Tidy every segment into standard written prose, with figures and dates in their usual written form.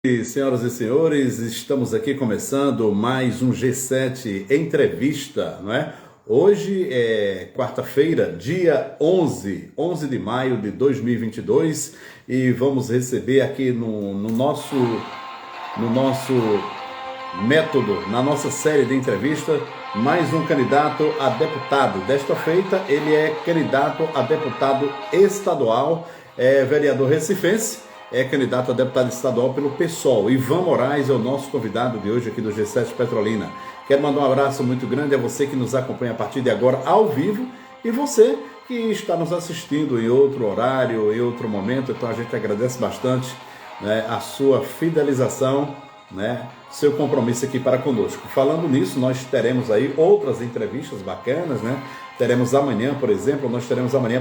E, senhoras e senhores, estamos aqui começando mais um G7 Entrevista, não é? Hoje é quarta-feira, dia 11 de maio de 2022 e vamos receber aqui no nosso método, na nossa série de entrevista, mais um candidato a deputado. Desta feita, ele é candidato a deputado estadual, vereador recifense, é candidato a deputado estadual pelo PSOL. Ivan Moraes é o nosso convidado de hoje aqui do G7 Petrolina. Quero mandar um abraço muito grande a você que nos acompanha a partir de agora ao vivo e você que está nos assistindo em outro horário, em outro momento. Então a gente agradece bastante, né, a sua fidelização, né, seu compromisso aqui para conosco. Falando nisso, nós teremos aí outras entrevistas bacanas, né? Teremos amanhã, por exemplo,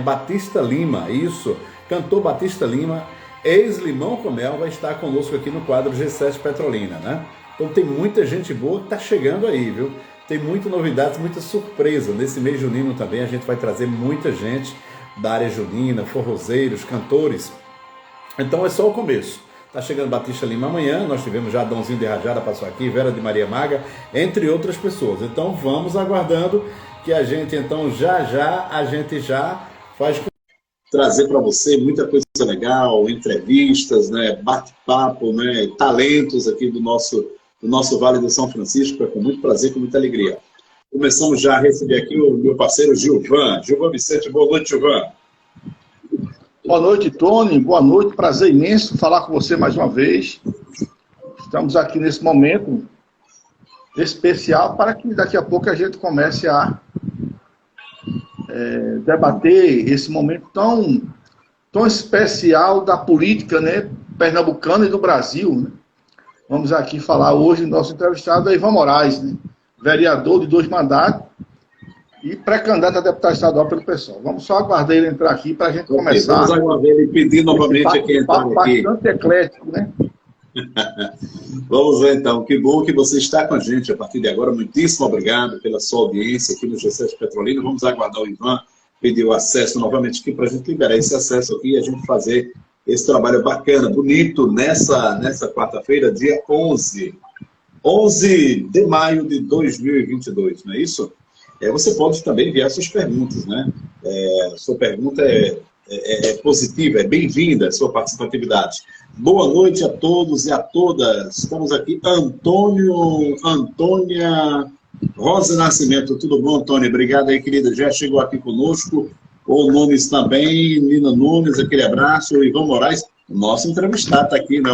Batista Lima, isso, cantor Batista Lima, ex-Limão com Mel, vai estar conosco aqui no quadro G7 Petrolina, né? Então tem muita gente boa que está chegando aí, viu? Tem muitas novidades, muita surpresa. Nesse mês junino também a gente vai trazer muita gente da área junina, forrozeiros, cantores. Então é só o começo. Tá chegando Batista Lima amanhã, nós tivemos já Dãozinho de Rajada passou aqui, Vera de Maria Maga, entre outras pessoas. Então vamos aguardando que a gente então já faz trazer para você muita coisa legal, entrevistas, né, bate-papo, né, talentos aqui do nosso Vale do São Francisco, com muito prazer, com muita alegria. Começamos já a receber aqui o meu parceiro Gilvan Vicente. Boa noite, Gilvan. Boa noite, Tony. Boa noite, prazer imenso falar com você mais uma vez. Estamos aqui nesse momento especial para que daqui a pouco a gente comece a debater esse momento tão especial da política, né, pernambucana e do Brasil, né? Vamos aqui falar hoje, nosso entrevistado é Ivan Moraes, né, vereador de 2 mandatos e pré-candidato a deputado estadual pelo PSOL. Vamos só aguardar ele entrar aqui para a gente começar. Vamos aguardar ele pedir novamente aqui entrar aqui. Bastante eclético, né? Vamos ver então, que bom que você está com a gente a partir de agora, muitíssimo obrigado pela sua audiência aqui no G7 Petrolina. Vamos aguardar o Ivan pedir o acesso novamente aqui para a gente liberar esse acesso aqui e a gente fazer esse trabalho bacana, bonito, nessa quarta-feira, dia 11 de maio de 2022, não é isso? Você pode também enviar suas perguntas, né? Sua pergunta é positiva, é bem-vinda a sua participatividade. Boa noite a todos e a todas. Estamos aqui, Antônia Rosa Nascimento. Tudo bom, Antônia? Obrigado aí, querida. Já chegou aqui conosco. O Nunes também, Nina Nunes, aquele abraço. O Ivan Moraes, nosso entrevistado, está aqui, né?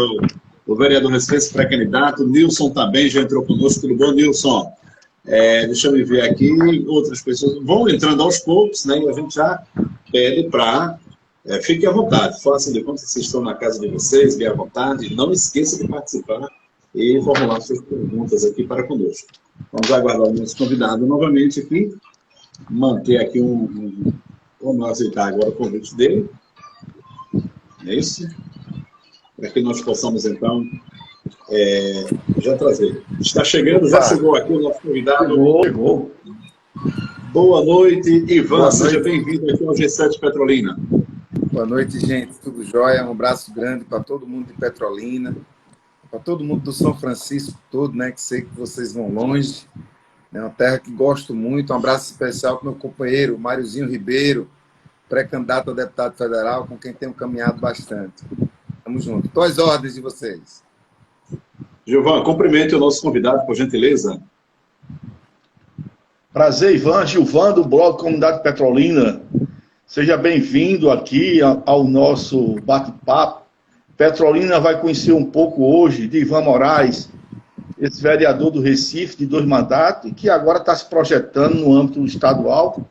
O vereador Recifense pré-candidato. Nilson também já entrou conosco. Tudo bom, Nilson? Deixa eu ver aqui. Outras pessoas vão entrando aos poucos, né? E a gente já pede para... fiquem à vontade, façam de conta que vocês estão na casa de vocês, bem à vontade, não esqueça de participar e formular suas perguntas aqui para conosco. Vamos aguardar o nosso convidado novamente aqui, manter aqui vamos aceitar agora o convite dele, é isso? Para que nós possamos então já trazer. Está chegando, já chegou aqui o nosso convidado. Chegou. Boa noite, Ivan, seja bem-vindo aqui ao G7 Petrolina. Boa noite, gente. Tudo jóia? Um abraço grande para todo mundo de Petrolina, para todo mundo do São Francisco todo, né? Que sei que vocês vão longe. É uma terra que gosto muito. Um abraço especial para o meu companheiro, Máriozinho Ribeiro, pré-candidato a deputado federal, com quem tenho caminhado bastante. Tamo junto. Estou às ordens de vocês. Gilvan, cumprimente o nosso convidado, por gentileza. Prazer, Ivan. Gilvan, do blog Comunidade Petrolina. Seja bem-vindo aqui ao nosso bate-papo. Petrolina vai conhecer um pouco hoje de Ivan Moraes, esse vereador do Recife de 2 mandatos, e que agora está se projetando no âmbito estadual,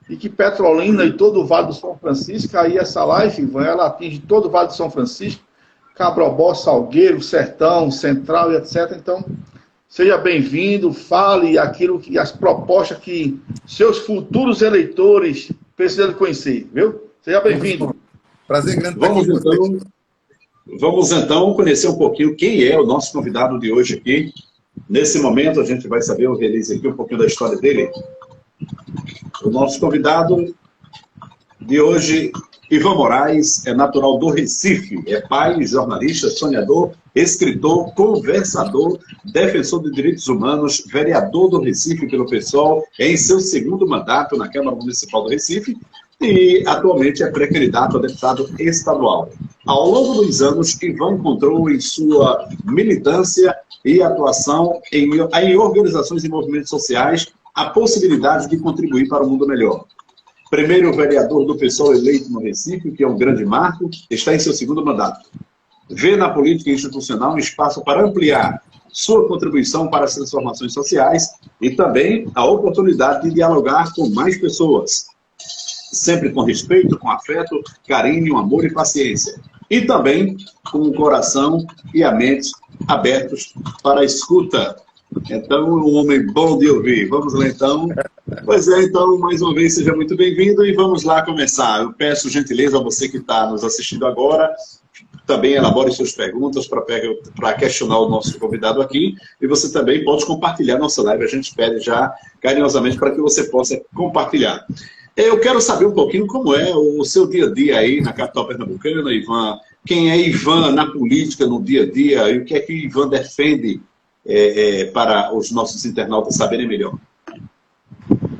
e que Petrolina e todo o Vale do São Francisco, aí essa live, Ivan, ela atinge todo o Vale do São Francisco, Cabrobó, Salgueiro, Sertão, Central e etc. Então, seja bem-vindo, fale aquilo que as propostas que seus futuros eleitores precisam conhecer, viu? Seja bem-vindo. Prazer grande. Vamos então conhecer um pouquinho quem é o nosso convidado de hoje aqui. Nesse momento a gente vai saber o release aqui, um pouquinho da história dele. O nosso convidado de hoje Ivan Moraes é natural do Recife, é pai, jornalista, sonhador, escritor, conversador, defensor de direitos humanos, vereador do Recife pelo PSOL, é em seu segundo mandato na Câmara Municipal do Recife e atualmente é pré-candidato a deputado estadual. Ao longo dos anos, Ivan encontrou em sua militância e atuação em organizações e movimentos sociais a possibilidade de contribuir para um mundo melhor. Primeiro vereador do PSOL eleito no Recife, que é um grande marco, está em seu segundo mandato. Vê na política institucional um espaço para ampliar sua contribuição para as transformações sociais e também a oportunidade de dialogar com mais pessoas, sempre com respeito, com afeto, carinho, amor e paciência. E também com o coração e a mente abertos para a escuta. Então, um homem bom de ouvir. Vamos lá, então. Pois é, então, mais uma vez, seja muito bem-vindo e vamos lá começar. Eu peço gentileza a você que está nos assistindo agora, também elabore suas perguntas para questionar o nosso convidado aqui, e você também pode compartilhar nossa live, a gente pede já carinhosamente para que você possa compartilhar. Eu quero saber um pouquinho como é o seu dia a dia aí na capital pernambucana, Ivan. Quem é Ivan na política, no dia a dia, e o que é que Ivan defende para os nossos internautas saberem melhor?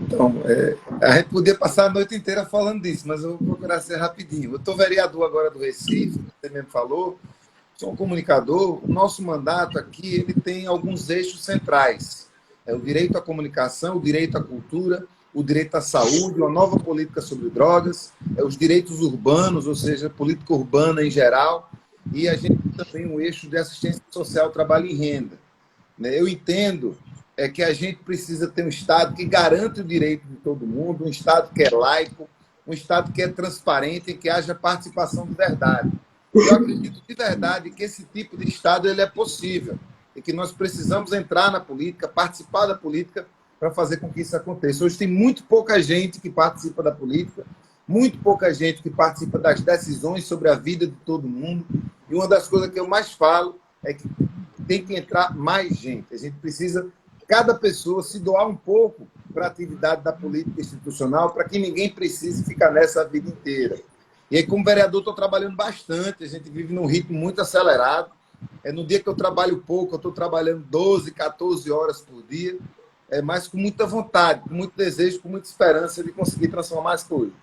Então, a gente podia passar a noite inteira falando disso, mas eu vou procurar ser rapidinho. Eu estou vereador agora do Recife, você mesmo falou, sou um comunicador. O nosso mandato aqui ele tem alguns eixos centrais. É o direito à comunicação, o direito à cultura, o direito à saúde, uma nova política sobre drogas, os direitos urbanos, ou seja, política urbana em geral, e a gente tem também um eixo de assistência social, trabalho e renda. Eu entendo que a gente precisa ter um Estado que garante o direito de todo mundo, um Estado que é laico, um Estado que é transparente e que haja participação de verdade. Eu acredito de verdade que esse tipo de Estado ele é possível e que nós precisamos entrar na política, participar da política para fazer com que isso aconteça. Hoje tem muito pouca gente que participa da política, muito pouca gente que participa das decisões sobre a vida de todo mundo, e uma das coisas que eu mais falo é que tem que entrar mais gente. A gente precisa, cada pessoa, se doar um pouco para a atividade da política institucional, para que ninguém precise ficar nessa a vida inteira. E aí, como vereador, estou trabalhando bastante, a gente vive num ritmo muito acelerado. No dia que eu trabalho pouco, eu estou trabalhando 12, 14 horas por dia, mas com muita vontade, com muito desejo, com muita esperança de conseguir transformar as coisas.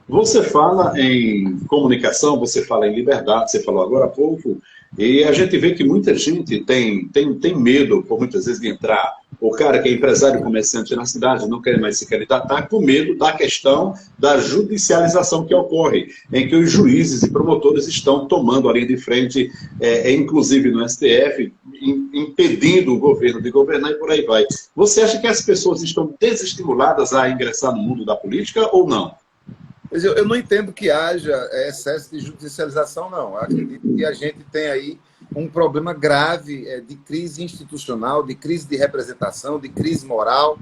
Você fala em comunicação, você fala em liberdade, você falou agora há pouco, e a gente vê que muita gente tem medo, por muitas vezes, de entrar. O cara que é empresário, comerciante na cidade, não quer mais se candidatar, com medo da questão da judicialização que ocorre, em que os juízes e promotores estão tomando a linha de frente, inclusive no STF, impedindo o governo de governar e por aí vai. Você acha que as pessoas estão desestimuladas a ingressar no mundo da política ou não? Eu não entendo que haja excesso de judicialização, não. Eu acredito que a gente tem aí um problema grave de crise institucional, de crise de representação, de crise moral.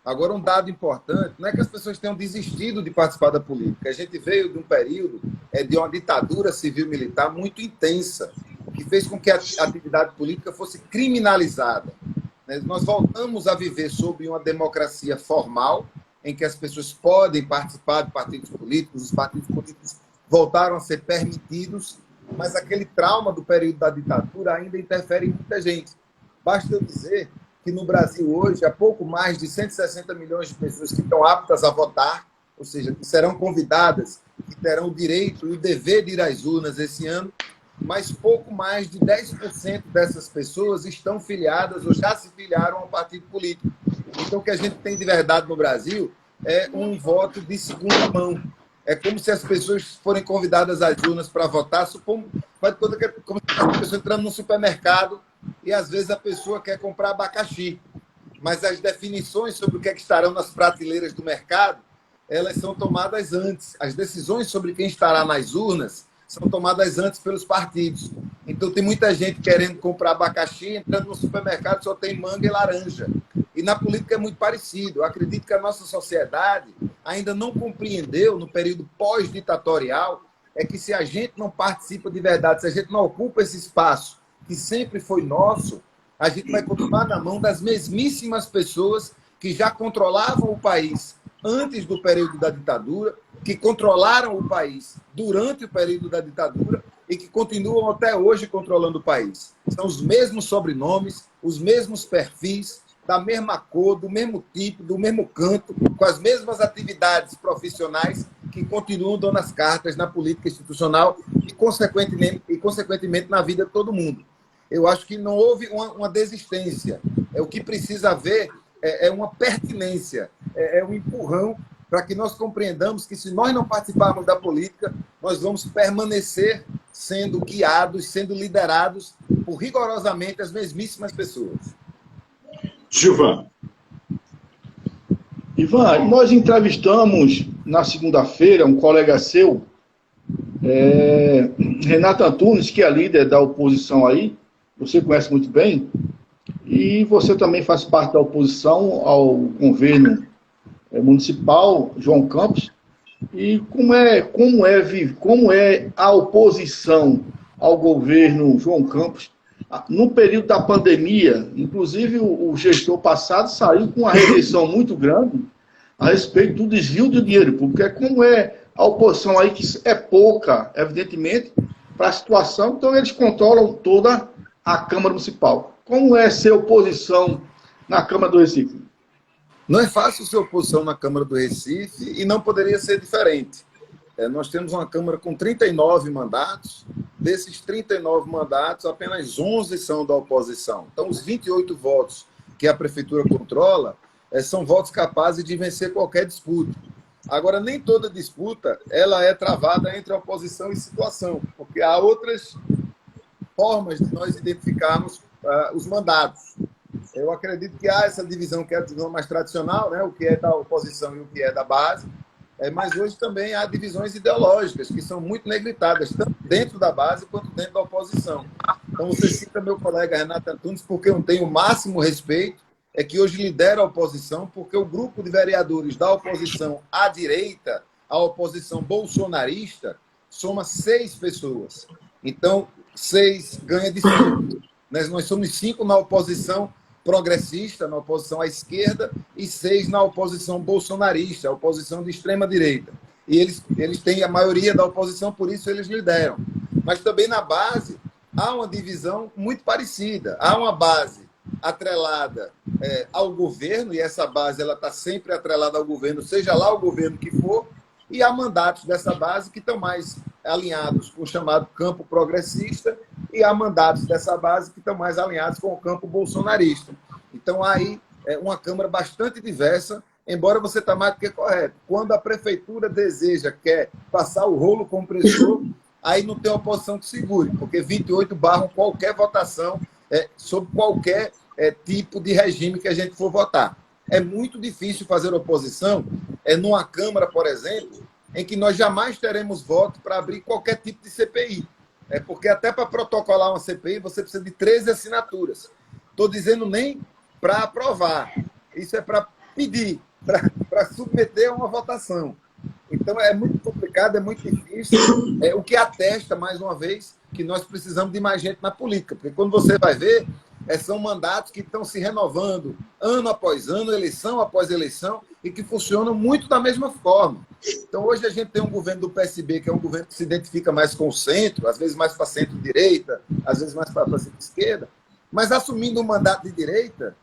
Agora, um dado importante, não é que as pessoas tenham desistido de participar da política. A gente veio de um período de uma ditadura civil-militar muito intensa, que fez com que a atividade política fosse criminalizada. Nós voltamos a viver sob uma democracia formal, em que as pessoas podem participar de partidos políticos, os partidos políticos voltaram a ser permitidos, mas aquele trauma do período da ditadura ainda interfere em muita gente. Basta eu dizer que no Brasil hoje há pouco mais de 160 milhões de pessoas que estão aptas a votar, ou seja, que serão convidadas, que terão o direito e o dever de ir às urnas esse ano, mas pouco mais de 10% dessas pessoas estão filiadas ou já se filiaram a um partido político. Então, o que a gente tem de verdade no Brasil é um voto de segunda mão. É como se as pessoas forem convidadas às urnas para votar, como se as pessoas entrando no supermercado e, às vezes, a pessoa quer comprar abacaxi. Mas as definições sobre o que estarão nas prateleiras do mercado, elas são tomadas antes. As decisões sobre quem estará nas urnas são tomadas antes pelos partidos. Então, tem muita gente querendo comprar abacaxi, entrando no supermercado só tem manga e laranja. E na política é muito parecido. Eu acredito que a nossa sociedade ainda não compreendeu, no período pós-ditatorial, que se a gente não participa de verdade, se a gente não ocupa esse espaço que sempre foi nosso, a gente vai continuar na mão das mesmíssimas pessoas que já controlavam o país antes do período da ditadura, que controlaram o país durante o período da ditadura e que continuam até hoje controlando o país. São os mesmos sobrenomes, os mesmos perfis, da mesma cor, do mesmo tipo, do mesmo canto, com as mesmas atividades profissionais que continuam dando as cartas na política institucional e, consequentemente, na vida de todo mundo. Eu acho que não houve uma desistência. O que precisa haver é uma pertinência, é um empurrão para que nós compreendamos que, se nós não participarmos da política, nós vamos permanecer sendo guiados, sendo liderados por rigorosamente as mesmíssimas pessoas. Gilvan. Ivan, nós entrevistamos na segunda-feira um colega seu, Renato Antunes, que é líder da oposição aí, você conhece muito bem, e você também faz parte da oposição ao governo municipal, João Campos. E como é a oposição ao governo João Campos no período da pandemia? Inclusive, o gestor passado saiu com uma rejeição muito grande a respeito do desvio de dinheiro público. Como é a oposição aí, que é pouca, evidentemente, para a situação, então eles controlam toda a Câmara Municipal. Como é ser oposição na Câmara do Recife? Não é fácil ser oposição na Câmara do Recife e não poderia ser diferente. Nós temos uma Câmara com 39 mandatos. Desses 39 mandatos, apenas 11 são da oposição. Então, os 28 votos que a Prefeitura controla são votos capazes de vencer qualquer disputa. Agora, nem toda disputa ela é travada entre a oposição e situação, porque há outras formas de nós identificarmos os mandatos. Eu acredito que há essa divisão, que é a divisão mais tradicional, né, o que é da oposição e o que é da base, mas hoje também há divisões ideológicas que são muito negritadas, tanto dentro da base quanto dentro da oposição. Então, você cita meu colega Renato Antunes, porque eu tenho o máximo respeito, que hoje lidera a oposição, porque o grupo de vereadores da oposição à direita, a oposição bolsonarista, soma 6 pessoas. Então, 6 ganha de 5. Nós somos 5 na oposição progressista, na oposição à esquerda, e 6 na oposição bolsonarista, a oposição de extrema-direita. E eles têm a maioria da oposição, por isso eles lideram. Mas também na base há uma divisão muito parecida. Há uma base atrelada ao governo, e essa base está sempre atrelada ao governo, seja lá o governo que for, e há mandatos dessa base que estão mais alinhados com o chamado campo progressista, e há mandatos dessa base que estão mais alinhados com o campo bolsonarista. Então, há aí uma Câmara bastante diversa, embora você está mais do que correto. Quando a Prefeitura quer passar o rolo compressor, aí não tem oposição que segure, porque 28 barram qualquer votação sobre qualquer tipo de regime que a gente for votar. É muito difícil fazer oposição numa Câmara, por exemplo, em que nós jamais teremos voto para abrir qualquer tipo de CPI. Porque até para protocolar uma CPI você precisa de 13 assinaturas. Estou dizendo nem para aprovar. Isso é para pedir, para submeter a uma votação. Então é muito complicado, é muito difícil, o que atesta, mais uma vez, que nós precisamos de mais gente na política. Porque quando você vai ver, são mandatos que estão se renovando ano após ano, eleição após eleição, e que funcionam muito da mesma forma. Então, hoje a gente tem um governo do PSB, que é um governo que se identifica mais com o centro, às vezes mais para centro-direita, às vezes mais para centro-esquerda, mas assumindo um mandato de direita,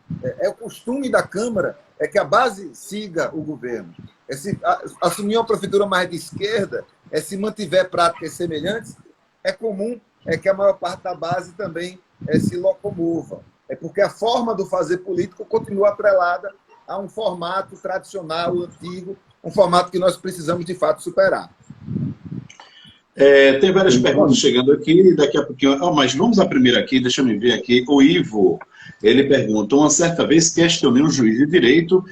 o costume da Câmara que a base siga o governo. Se assumir uma prefeitura mais de esquerda, se mantiver práticas semelhantes, é comum que a maior parte da base também se locomova. Porque a forma do fazer político continua atrelada a um formato tradicional, antigo, um formato que nós precisamos, de fato, superar. Tem várias perguntas chegando aqui, daqui a pouquinho. Mas vamos à primeira aqui, deixa eu ver aqui. O Ivo, ele pergunta: uma certa vez questionei um juiz de direito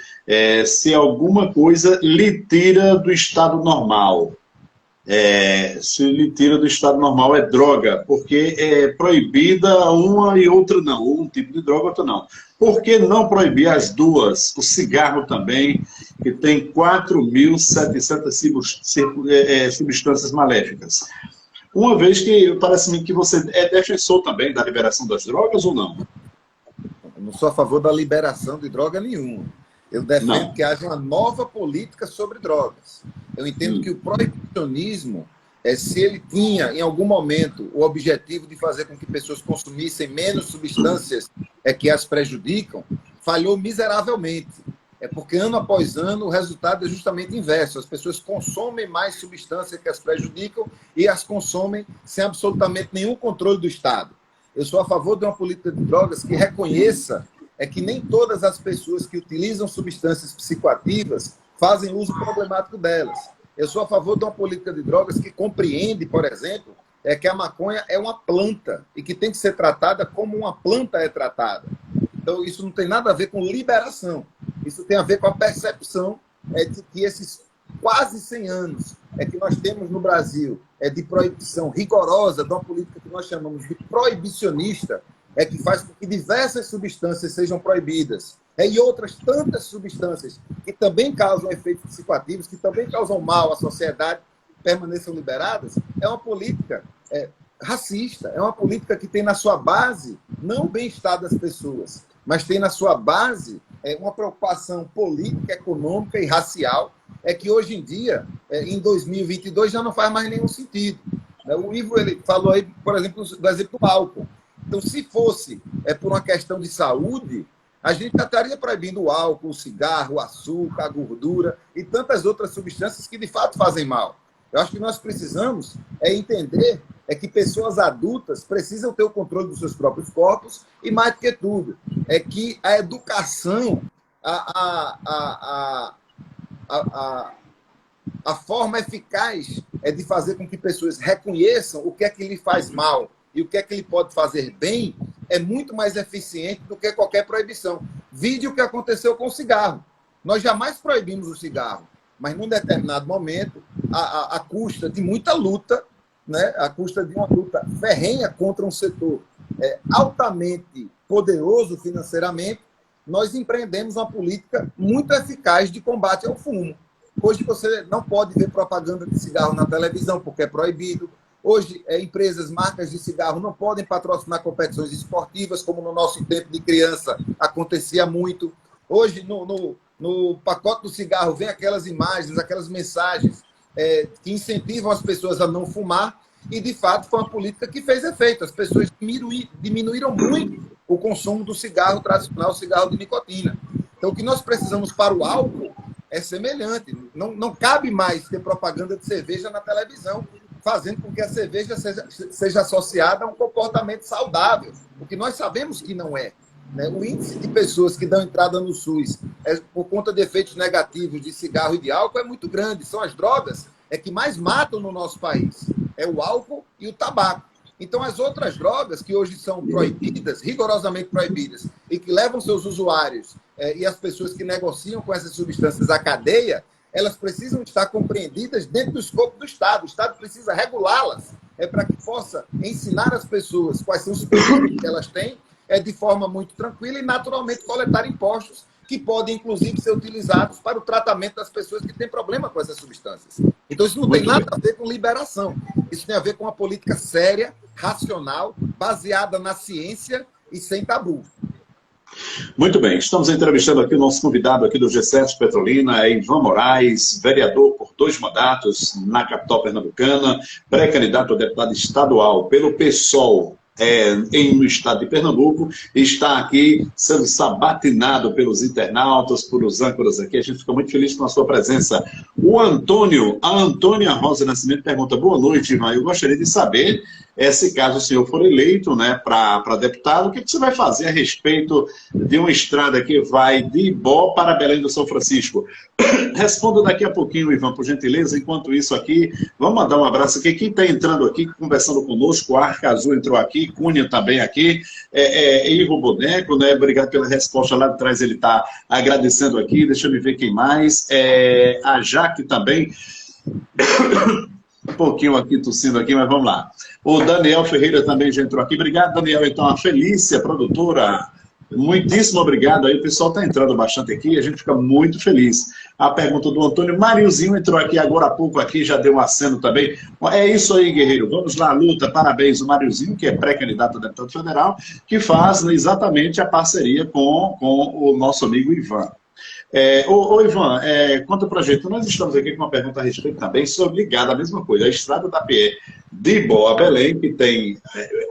se alguma coisa lhe tira do estado normal. Se lhe tira do estado normal é droga, porque é proibida uma e outra não, um tipo de droga, outra não. Por que não proibir as duas? O cigarro também, que tem 4.700 substâncias maléficas. Uma vez que parece-me que você é defensor também da liberação das drogas ou não? Eu não sou a favor da liberação de droga nenhuma. Eu defendo Não. que haja uma nova política sobre drogas. Eu entendo que o proibicionismo, se ele tinha, em algum momento, o objetivo de fazer com que pessoas consumissem menos substâncias que as prejudicam, falhou miseravelmente. É porque, ano após ano, o resultado é justamente inverso. As pessoas consomem mais substâncias que as prejudicam e as consomem sem absolutamente nenhum controle do Estado. Eu sou a favor de uma política de drogas que reconheça que nem todas as pessoas que utilizam substâncias psicoativas fazem uso problemático delas. Eu sou a favor de uma política de drogas que compreende, por exemplo, que a maconha é uma planta e que tem que ser tratada como uma planta é tratada. Então, isso não tem nada a ver com liberação. Isso tem a ver com a percepção de que esses quase 100 anos que nós temos no Brasil de proibição rigorosa, de uma política que nós chamamos de proibicionista, que faz com que diversas substâncias sejam proibidas. E outras tantas substâncias que também causam efeitos psicoativos, que também causam mal à sociedade, permaneçam liberadas, é uma política racista, é uma política que tem na sua base não o bem-estar das pessoas, mas tem na sua base uma preocupação política, econômica e racial, que hoje em dia, em 2022, já não faz mais nenhum sentido. O Ivo ele falou aí, por exemplo, do exemplo do álcool. Então, se fosse por uma questão de saúde, a gente já estaria proibindo o álcool, o cigarro, o açúcar, a gordura e tantas outras substâncias que, de fato, fazem mal. Eu acho que nós precisamos entender que pessoas adultas precisam ter o controle dos seus próprios corpos e, mais do que tudo, que a educação, a forma eficaz de fazer com que pessoas reconheçam o que é que lhe faz mal e o que é que ele pode fazer bem, é muito mais eficiente do que qualquer proibição. Vide o que aconteceu com o cigarro. Nós jamais proibimos o cigarro, mas num determinado momento, à custa de muita luta, né, à custa de uma luta ferrenha contra um setor altamente poderoso financeiramente, nós empreendemos uma política muito eficaz de combate ao fumo. Hoje você não pode ver propaganda de cigarro na televisão, porque é proibido. Hoje, empresas, marcas de cigarro não podem patrocinar competições esportivas, como no nosso tempo de criança acontecia muito. Hoje, no pacote do cigarro, vem aquelas imagens, aquelas mensagens que incentivam as pessoas a não fumar, e, de fato, foi uma política que fez efeito. As pessoas diminuíram muito o consumo do cigarro tradicional, o cigarro de nicotina. Então, o que nós precisamos para o álcool é semelhante. Não cabe mais ter propaganda de cerveja na televisão, fazendo com que a cerveja seja associada a um comportamento saudável, o que nós sabemos que não é. Né? O índice de pessoas que dão entrada no SUS por conta de efeitos negativos de cigarro e de álcool é muito grande. São as drogas que mais matam no nosso país. É o álcool e o tabaco. Então, as outras drogas que hoje são proibidas, rigorosamente proibidas, e que levam seus usuários e as pessoas que negociam com essas substâncias à cadeia, elas precisam estar compreendidas dentro do escopo do Estado. O Estado precisa regulá-las para que possa ensinar as pessoas quais são os perigos que elas têm de forma muito tranquila e, naturalmente, coletar impostos que podem, inclusive, ser utilizados para o tratamento das pessoas que têm problema com essas substâncias. Então, isso não tem nada a ver com liberação. Isso tem a ver com uma política séria, racional, baseada na ciência e sem tabu. Muito bem, estamos entrevistando aqui o nosso convidado aqui do G7 Petrolina, Ivan Moraes, vereador por 2 mandatos na capital pernambucana, pré-candidato a deputado estadual pelo PSOL no estado de Pernambuco, está aqui sendo sabatinado pelos internautas, por os âncoras aqui. A gente fica muito feliz com a sua presença. A Antônia Rosa Nascimento pergunta: boa noite, Ivan. Eu gostaria de saber se caso o senhor for eleito, né, para deputado, o que você vai fazer a respeito de uma estrada que vai de Ibó para Belém do São Francisco? Responda daqui a pouquinho, Ivan, por gentileza. Enquanto isso aqui, vamos mandar um abraço aqui. Quem está entrando aqui, conversando conosco, o Arca Azul entrou aqui, Cunha também aqui, Ivo Boneco, né? Obrigado pela resposta lá de trás, ele está agradecendo aqui. Deixa eu ver quem mais. A Jaque também. Um pouquinho aqui, tossindo aqui, mas vamos lá. O Daniel Ferreira também já entrou aqui. Obrigado, Daniel. Então, a Felícia, produtora, muitíssimo obrigado. Aí o pessoal está entrando bastante aqui, a gente fica muito feliz. A pergunta do Antônio Mariozinho entrou aqui agora há pouco, aqui já deu um aceno também. É isso aí, guerreiro. Vamos lá, luta. Parabéns, o Mariozinho, que é pré-candidato a deputado federal, que faz exatamente a parceria com o nosso amigo Ivan. Ivan, conta pra gente, nós estamos aqui com uma pergunta a respeito também sobre ligada à mesma coisa, a estrada da PE de Boa a Belém, que tem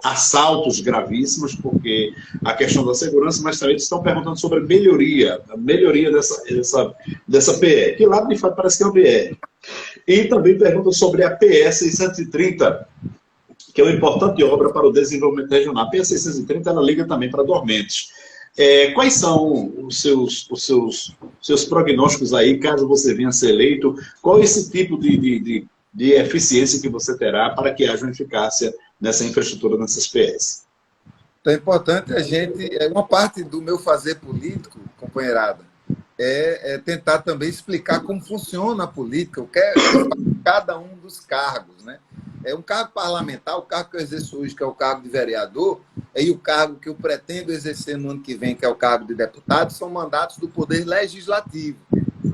assaltos gravíssimos, porque a questão da segurança, mas também estão perguntando sobre a melhoria dessa PE, que lá de fato parece que é uma BR. E também perguntam sobre a PE 630, que é uma importante obra para o desenvolvimento regional. A PE 630 ela liga também para Dormentes. Quais são os seus prognósticos aí, caso você venha a ser eleito? Qual é esse tipo de eficiência que você terá para que haja uma eficácia nessa infraestrutura, nessas PS? Então é importante a gente... Uma parte do meu fazer político, companheirada, é tentar também explicar como funciona a política, o que é cada um dos cargos, né? Um cargo parlamentar, o cargo que eu exerço hoje, que é o cargo de vereador, e o cargo que eu pretendo exercer no ano que vem, que é o cargo de deputado, são mandatos do Poder Legislativo.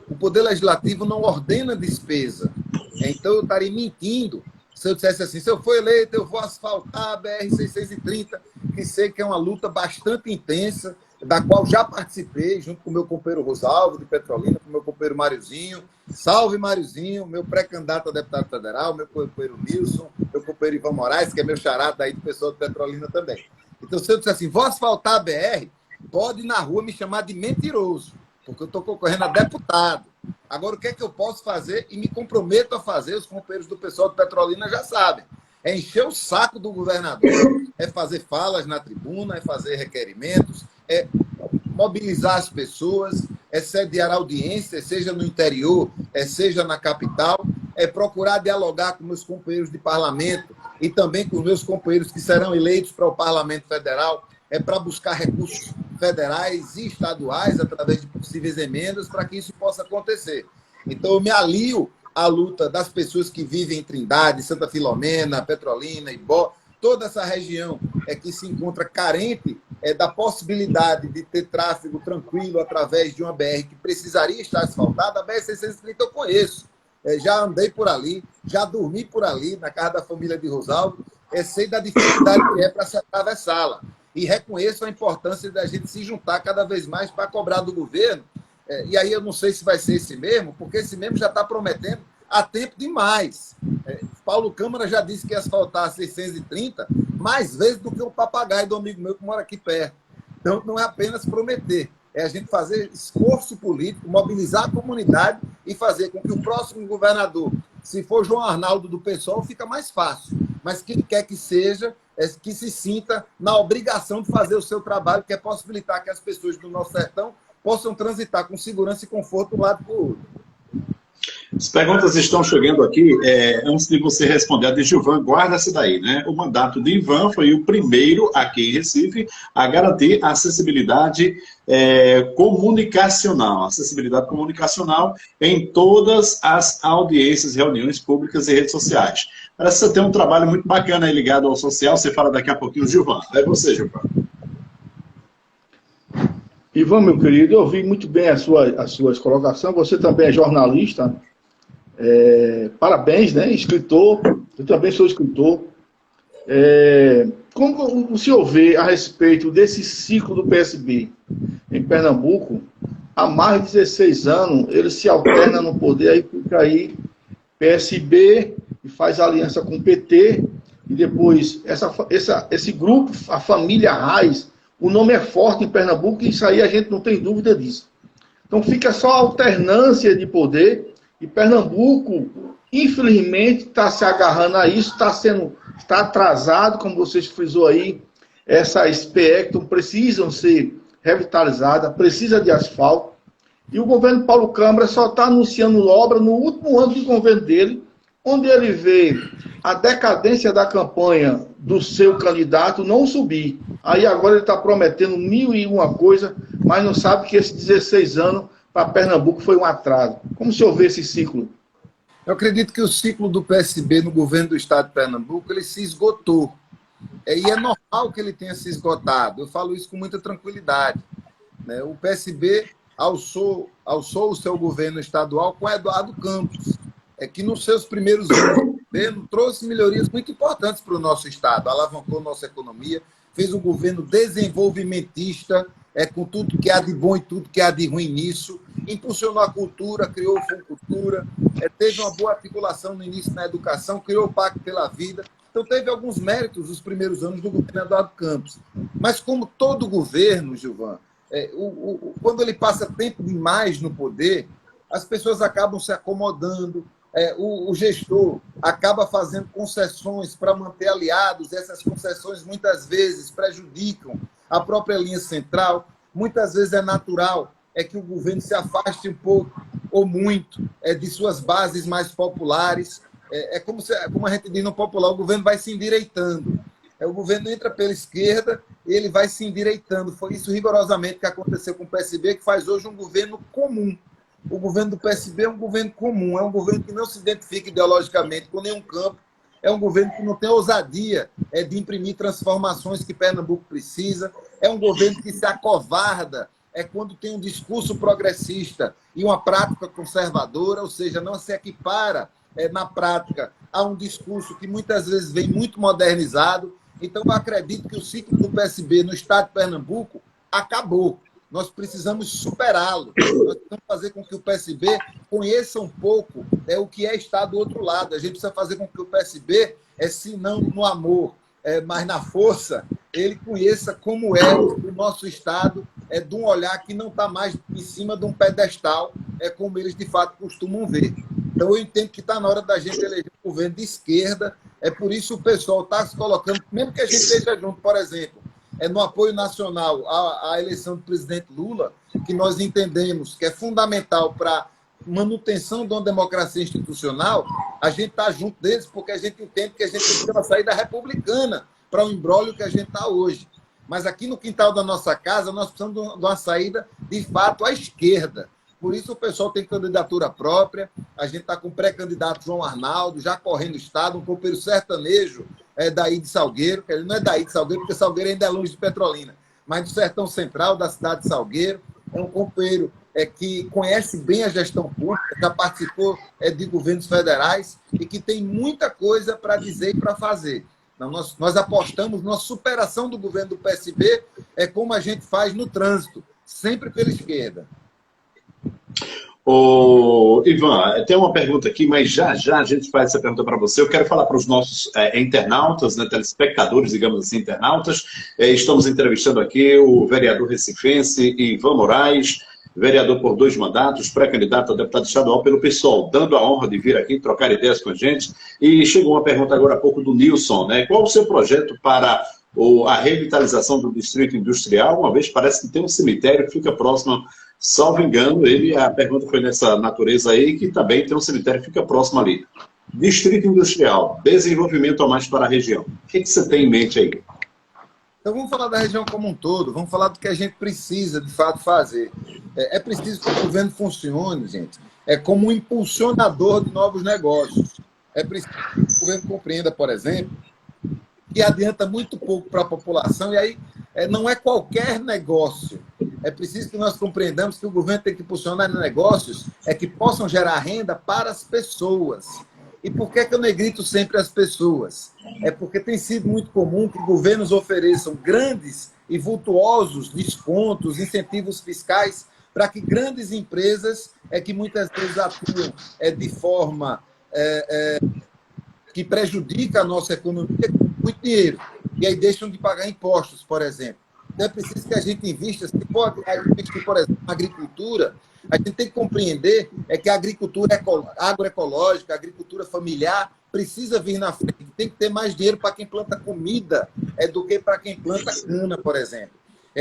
O Poder Legislativo não ordena despesa. Então eu estaria mentindo se eu dissesse assim, se eu for eleito, eu vou asfaltar a BR-630, que sei que é uma luta bastante intensa, da qual já participei, junto com o meu companheiro Rosalvo, de Petrolina, com o meu companheiro Máriozinho. Salve, Máriozinho, meu pré-candidato a deputado federal, meu companheiro Nilson, meu companheiro Ivan Moraes, que é meu xará daí do pessoal de Petrolina também. Então, se eu disser assim, vou asfaltar a BR, pode ir na rua me chamar de mentiroso, porque eu estou concorrendo a deputado. Agora, o que é que eu posso fazer e me comprometo a fazer, os companheiros do pessoal de Petrolina já sabem. É encher o saco do governador, é fazer falas na tribuna, é fazer requerimentos, é mobilizar as pessoas, é sediar audiências, seja no interior, seja na capital, é procurar dialogar com meus companheiros de parlamento e também com meus companheiros que serão eleitos para o Parlamento Federal, para buscar recursos federais e estaduais através de possíveis emendas para que isso possa acontecer. Então, eu me alio à luta das pessoas que vivem em Trindade, Santa Filomena, Petrolina, Ibó, toda essa região que se encontra carente da possibilidade de ter tráfego tranquilo através de uma BR que precisaria estar asfaltada. A BR-630 eu conheço, já andei por ali, já dormi por ali, na casa da família de Rosalvo, sei da dificuldade que é para se atravessá-la. E reconheço a importância da gente se juntar cada vez mais para cobrar do governo. E aí eu não sei se vai ser esse mesmo, porque esse mesmo já está prometendo há tempo demais. Paulo Câmara já disse que ia asfaltar 630 mais vezes do que o papagaio do amigo meu que mora aqui perto. Então, não é apenas prometer, é a gente fazer esforço político, mobilizar a comunidade e fazer com que o próximo governador, se for João Arnaldo do PSOL, fica mais fácil. Mas quem quer que seja, que se sinta na obrigação de fazer o seu trabalho, que é possibilitar que as pessoas do nosso sertão possam transitar com segurança e conforto de um lado para o outro. As perguntas estão chegando aqui. Antes de você responder, a de Gilvan, guarda-se daí, né? O mandato de Ivan foi o primeiro aqui em Recife a garantir a acessibilidade comunicacional, em todas as audiências, reuniões públicas e redes sociais. Parece que você tem um trabalho muito bacana aí ligado ao social. Você fala daqui a pouquinho, Gilvan. É você, Gilvan. Ivan, meu querido, eu ouvi muito bem as suas colocações. Você também é jornalista. Parabéns, né? Escritor. Eu também sou escritor. Como o senhor vê a respeito desse ciclo do PSB em Pernambuco? Há mais de 16 anos, ele se alterna no poder, aí fica aí PSB e faz aliança com o PT, e depois esse grupo, a família Raiz, o nome é forte em Pernambuco, e isso aí a gente não tem dúvida disso. Então fica só a alternância de poder, e Pernambuco, infelizmente, está se agarrando a isso, está atrasado, como vocês frisou aí, essas PE que precisam ser revitalizadas, precisa de asfalto, e o governo Paulo Câmara só está anunciando obra no último ano de governo dele, onde ele vê a decadência da campanha do seu candidato não subir. Aí agora ele está prometendo 1001 coisa, mas não sabe que esses 16 anos para Pernambuco foi um atraso. Como o senhor vê esse ciclo? Eu acredito que o ciclo do PSB no governo do estado de Pernambuco ele se esgotou. E é normal que ele tenha se esgotado. Eu falo isso com muita tranquilidade. O PSB alçou o seu governo estadual com Eduardo Campos, que nos seus primeiros anos do governo trouxe melhorias muito importantes para o nosso estado, alavancou nossa economia, fez um governo desenvolvimentista, com tudo que há de bom e tudo que há de ruim nisso. impulsionou a cultura, criou o Fundo Cultura, teve uma boa articulação no início na educação, criou o Pacto pela Vida. Então, teve alguns méritos nos primeiros anos do governo Eduardo Campos. Mas, como todo governo, Gilvan, quando ele passa tempo demais no poder, as pessoas acabam se acomodando, o gestor acaba fazendo concessões para manter aliados, essas concessões muitas vezes prejudicam a própria linha central, muitas vezes é natural que o governo se afaste um pouco ou muito de suas bases mais populares. Como a gente diz no popular, o governo vai se endireitando. O governo entra pela esquerda e ele vai se endireitando. Foi isso rigorosamente que aconteceu com o PSB, que faz hoje um governo comum. O governo do PSB é um governo comum, é um governo que não se identifica ideologicamente com nenhum campo, é um governo que não tem ousadia de imprimir transformações que Pernambuco precisa, é um governo que se acovarda quando tem um discurso progressista e uma prática conservadora, ou seja, não se equipara na prática a um discurso que muitas vezes vem muito modernizado. Então, eu acredito que o ciclo do PSB no estado de Pernambuco acabou. Nós precisamos superá-lo. Nós precisamos fazer com que o PSB conheça um pouco o que é estar do outro lado. A gente precisa fazer com que o PSB, se não no amor, mas na força, ele conheça como é o nosso estado, de um olhar que não está mais em cima de um pedestal, como eles de fato costumam ver. Então, eu entendo que está na hora da gente eleger um governo de esquerda. Por isso o pessoal está se colocando, mesmo que a gente esteja junto, por exemplo, no apoio nacional à eleição do presidente Lula, que nós entendemos que é fundamental para a manutenção de uma democracia institucional, a gente está junto deles porque a gente entende que a gente tem que ter uma saída republicana para o imbróglio que a gente está hoje. Mas aqui no quintal da nossa casa, nós precisamos de uma saída, de fato, à esquerda. Por isso o pessoal tem candidatura própria, a gente está com o pré-candidato João Arnaldo, já correndo o estado, um companheiro sertanejo daí de Salgueiro, que ele não é daí de Salgueiro, porque Salgueiro ainda é longe de Petrolina, mas do sertão central da cidade de Salgueiro, é um companheiro que conhece bem a gestão pública, já participou de governos federais e que tem muita coisa para dizer e para fazer. Então, nós apostamos na superação do governo do PSB, como a gente faz no trânsito, sempre pela esquerda. Ô, Ivan, tem uma pergunta aqui, mas já a gente faz essa pergunta para você. Eu quero falar para os nossos internautas, né, telespectadores, digamos assim, internautas. Estamos entrevistando aqui o vereador recifense Ivan Moraes, vereador por 2 mandatos, pré-candidato a deputado estadual pelo PSOL, dando a honra de vir aqui trocar ideias com a gente. E chegou uma pergunta agora há pouco do Nilson, né? Qual o seu projeto para a revitalização do distrito industrial? Uma vez parece que tem um cemitério que fica próximo, salvo engano, a pergunta foi nessa natureza aí, que também tem um cemitério que fica próximo ali. Distrito industrial, desenvolvimento a mais para a região. O que você tem em mente aí? Então vamos falar da região como um todo, vamos falar do que a gente precisa de fato fazer. É preciso que o governo funcione, gente, como um impulsionador de novos negócios. É preciso que o governo compreenda, por exemplo, que adianta muito pouco para a população, e aí não é qualquer negócio. É preciso que nós compreendamos que o governo tem que impulsionar negócios que possam gerar renda para as pessoas. E por que eu negrito sempre as pessoas? É porque tem sido muito comum que governos ofereçam grandes e vultuosos descontos, incentivos fiscais, para que grandes empresas, que muitas vezes atuam de forma que prejudica a nossa economia, com muito dinheiro. E aí deixam de pagar impostos, por exemplo. Então é preciso que a gente invista, se for investir, por exemplo, na agricultura, a gente tem que compreender que a agricultura agroecológica, a agricultura familiar, precisa vir na frente. Tem que ter mais dinheiro para quem planta comida do que para quem planta cana, por exemplo.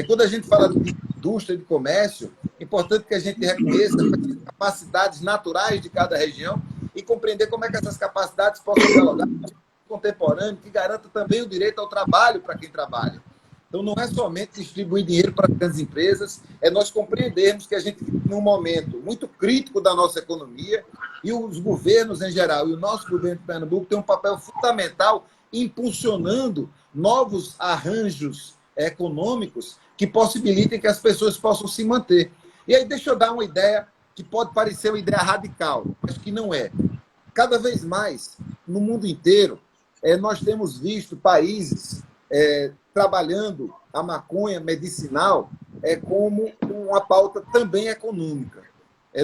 Quando a gente fala de indústria, de comércio, é importante que a gente reconheça as capacidades naturais de cada região e compreender como é que essas capacidades possam dialogar com o contemporâneo, que garanta também o direito ao trabalho para quem trabalha. Então, não é somente distribuir dinheiro para grandes empresas, é nós compreendermos que a gente vive num momento muito crítico da nossa economia e os governos em geral, e o nosso governo de Pernambuco tem um papel fundamental impulsionando novos arranjos econômicos que possibilitem que as pessoas possam se manter. E aí, deixa eu dar uma ideia que pode parecer uma ideia radical, mas que não é. Cada vez mais, no mundo inteiro, nós temos visto países trabalhando a maconha medicinal como uma pauta também econômica.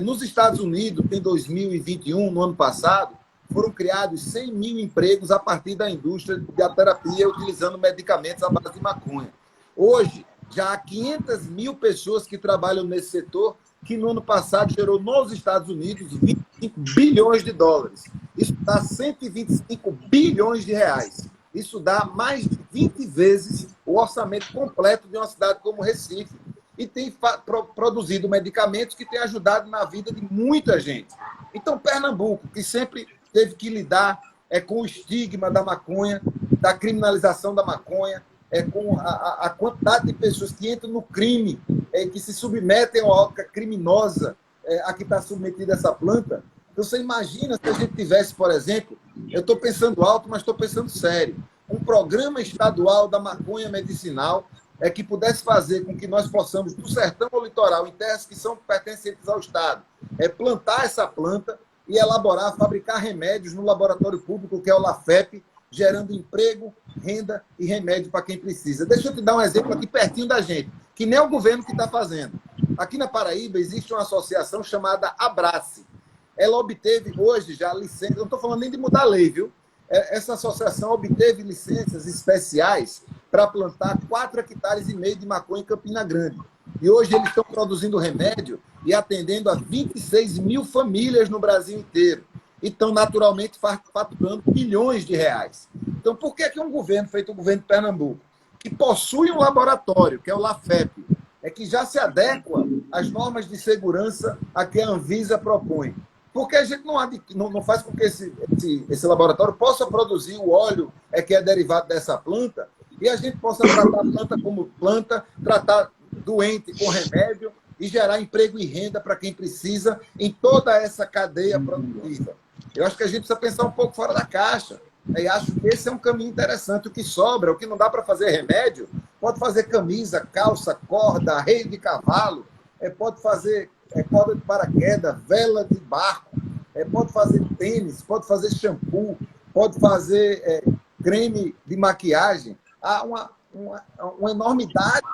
Nos Estados Unidos, em 2021, no ano passado, foram criados 100 mil empregos a partir da indústria da terapia utilizando medicamentos à base de maconha. Hoje, já há 500 mil pessoas que trabalham nesse setor, que no ano passado gerou nos Estados Unidos 25 bilhões de dólares. Isso dá 125 bilhões de reais. Isso dá mais de 20 vezes o orçamento completo de uma cidade como Recife. E tem produzido medicamentos que têm ajudado na vida de muita gente. Então, Pernambuco, que sempre teve que lidar com o estigma da maconha, da criminalização da maconha, com a quantidade de pessoas que entram no crime, que se submetem a uma ótica criminosa a que está submetida essa planta. Então, você imagina se a gente tivesse, por exemplo, eu estou pensando alto, mas estou pensando sério, um programa estadual da maconha medicinal que pudesse fazer com que nós possamos, do sertão ao litoral, em terras que são pertencentes ao Estado, plantar essa planta e elaborar, fabricar remédios no laboratório público, que é o LAFEP, gerando emprego, renda e remédio para quem precisa. Deixa eu te dar um exemplo aqui pertinho da gente, que nem é o governo que está fazendo. Aqui na Paraíba existe uma associação chamada Abrace. Ela obteve hoje já licença, não estou falando nem de mudar a lei, viu? Essa associação obteve licenças especiais para plantar 4,5 hectares de maconha em Campina Grande. E hoje eles estão produzindo remédio e atendendo a 26 mil famílias no Brasil inteiro. E estão naturalmente faturando bilhões de reais. Então, por que um governo, feito o governo de Pernambuco, que possui um laboratório, que é o LAFEP, que já se adequa às normas de segurança a que a Anvisa propõe? Porque a gente não faz com que esse laboratório possa produzir o óleo que é derivado dessa planta e a gente possa tratar a planta como planta, tratar doente com remédio e gerar emprego e renda para quem precisa em toda essa cadeia produtiva. Eu acho que a gente precisa pensar um pouco fora da caixa. E acho que esse é um caminho interessante. O que sobra, o que não dá para fazer remédio, pode fazer camisa, calça, corda, rede de cavalo, pode fazer corda de paraquedas, vela de barco, pode fazer tênis, pode fazer shampoo, pode fazer creme de maquiagem. Há uma enormidade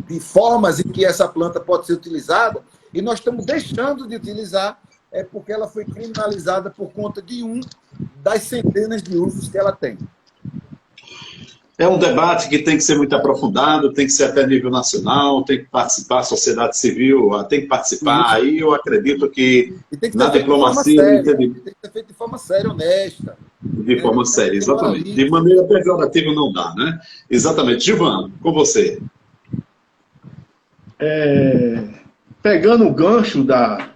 de formas em que essa planta pode ser utilizada e nós estamos deixando de utilizar porque ela foi criminalizada por conta de das centenas de usos que ela tem. É um debate que tem que ser muito aprofundado, tem que ser até nível nacional, tem que participar, a sociedade civil tem que participar. Isso. Aí eu acredito que na diplomacia... Tem que ser feito de forma séria, honesta. De forma séria, exatamente. De maneira pejorativa não dá, né? Exatamente. Gilvan, com você. Pegando o gancho da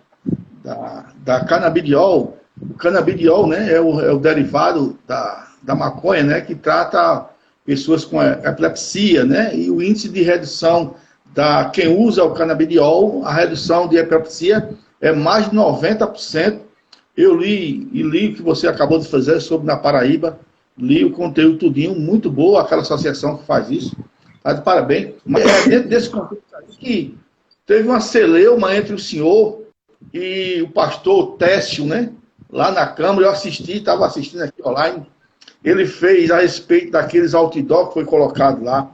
canabidiol, o canabidiol, né, é o derivado da maconha, né, que trata pessoas com epilepsia, né, e o índice de redução quem usa o canabidiol, a redução de epilepsia é mais de 90%. Eu li o que você acabou de fazer sobre na Paraíba, li o conteúdo tudinho, muito boa aquela associação que faz isso, tá de parabéns. Mas dentro desse contexto aí que teve uma celeuma entre o senhor e o pastor Técio, né, lá na Câmara, eu estava assistindo aqui online, ele fez a respeito daqueles outdoor que foi colocado lá,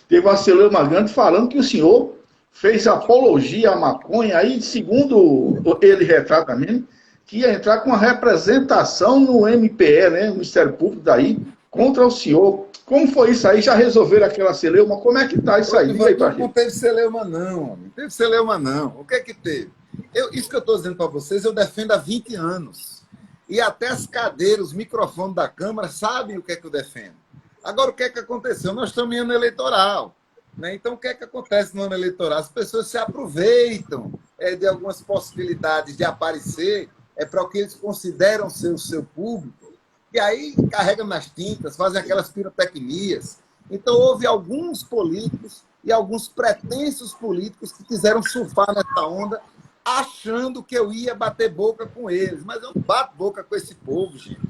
teve uma celeuma grande falando que o senhor fez apologia à maconha, aí segundo ele retrata mesmo, que ia entrar com uma representação no MPE, né, no Ministério Público daí, contra o senhor. Como foi isso aí? Já resolveram aquela celeuma? Como é que tá isso aí? Não teve celeuma não, homem. Não teve celeuma não. O que é que teve? Isso que eu estou dizendo para vocês, eu defendo há 20 anos. E até as cadeiras, os microfones da Câmara sabem o que é que eu defendo. Agora, o que é que aconteceu? Nós estamos em ano eleitoral. Né? Então, o que é que acontece no ano eleitoral? As pessoas se aproveitam de algumas possibilidades de aparecer para o que eles consideram ser o seu público, e aí carregam nas tintas, fazem aquelas pirotecnias. Então, houve alguns políticos e alguns pretensos políticos que quiseram surfar nessa onda, achando que eu ia bater boca com eles. Mas eu não bato boca com esse povo, gente.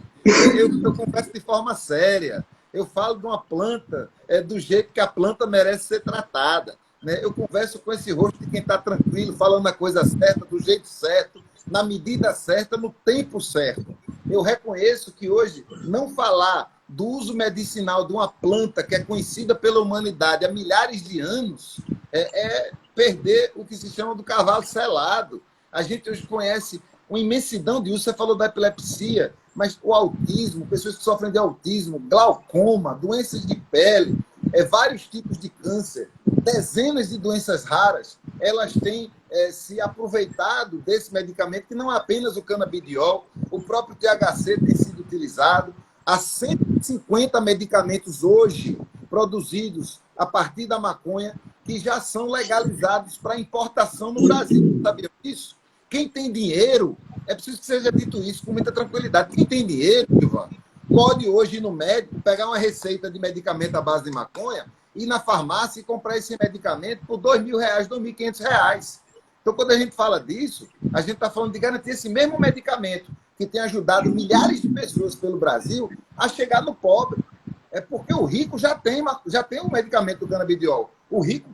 Eu converso de forma séria. Eu falo de uma planta do jeito que a planta merece ser tratada. Né? Eu converso com esse rosto de quem está tranquilo, falando a coisa certa, do jeito certo, na medida certa, no tempo certo. Eu reconheço que hoje não falar do uso medicinal de uma planta que é conhecida pela humanidade há milhares de anos é perder o que se chama do cavalo selado. A gente hoje conhece uma imensidão de uso. Você falou da epilepsia, mas o autismo, pessoas que sofrem de autismo, glaucoma, doenças de pele, vários tipos de câncer, dezenas de doenças raras, elas têm se aproveitado desse medicamento, que não é apenas o canabidiol, o próprio THC tem sido utilizado. Há 150 medicamentos hoje produzidos a partir da maconha que já são legalizados para importação no Brasil. Sabia disso? Quem tem dinheiro, é preciso que seja dito isso com muita tranquilidade. Quem tem dinheiro, Ivan, pode hoje ir no médico, pegar uma receita de medicamento à base de maconha, ir na farmácia e comprar esse medicamento por R$2.000, R$2.500. Então, quando a gente fala disso, a gente está falando de garantir esse mesmo medicamento que tem ajudado milhares de pessoas pelo Brasil a chegar no pobre. É porque o rico já tem o medicamento do canabidiol. O rico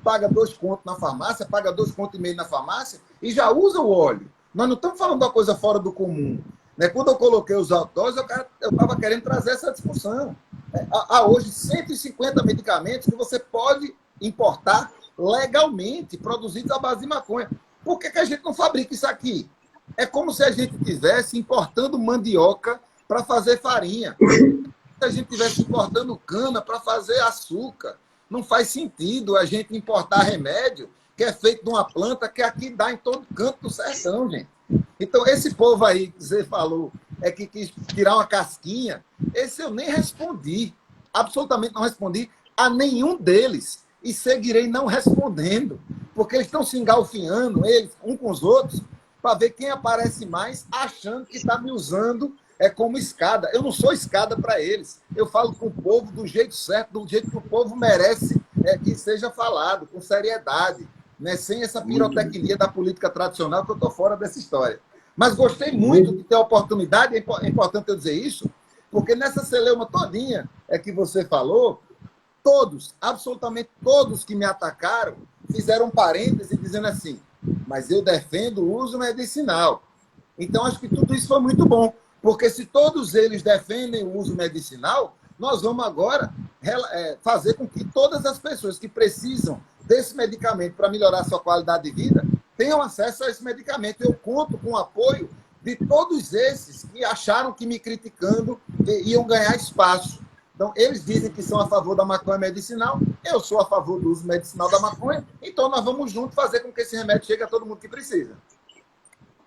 paga 2 contos na farmácia, paga 2,5 contos na farmácia e já usa o óleo. Nós não estamos falando de uma coisa fora do comum. Né? Quando eu coloquei os outdoors, eu estava querendo trazer essa discussão. Há hoje 150 medicamentos que você pode importar legalmente, produzidos à base de maconha. Por que a gente não fabrica isso aqui? É como se a gente estivesse importando mandioca para fazer farinha. Se a gente estivesse importando cana para fazer açúcar. Não faz sentido a gente importar remédio que é feito de uma planta que aqui dá em todo canto do sertão, gente. Então, esse povo aí que você falou que quis tirar uma casquinha, esse eu nem respondi. Absolutamente não respondi a nenhum deles. E seguirei não respondendo. Porque eles estão se engalfinhando, eles, um com os outros, para ver quem aparece mais, achando que está me usando como escada. Eu não sou escada para eles. Eu falo com o povo do jeito certo, do jeito que o povo merece que seja falado, com seriedade, né? Sem essa pirotecnia da política tradicional, que eu estou fora dessa história. Mas gostei muito de ter a oportunidade, é importante eu dizer isso, porque nessa celeuma todinha que você falou, todos, absolutamente todos que me atacaram, fizeram um parêntese dizendo assim, mas eu defendo o uso medicinal. Então, acho que tudo isso foi muito bom, porque se todos eles defendem o uso medicinal, nós vamos agora fazer com que todas as pessoas que precisam desse medicamento para melhorar sua qualidade de vida tenham acesso a esse medicamento. Eu conto com o apoio de todos esses que acharam que me criticando iam ganhar espaço. Então, eles dizem que são a favor da maconha medicinal, eu sou a favor do uso medicinal da maconha, então nós vamos juntos fazer com que esse remédio chegue a todo mundo que precisa.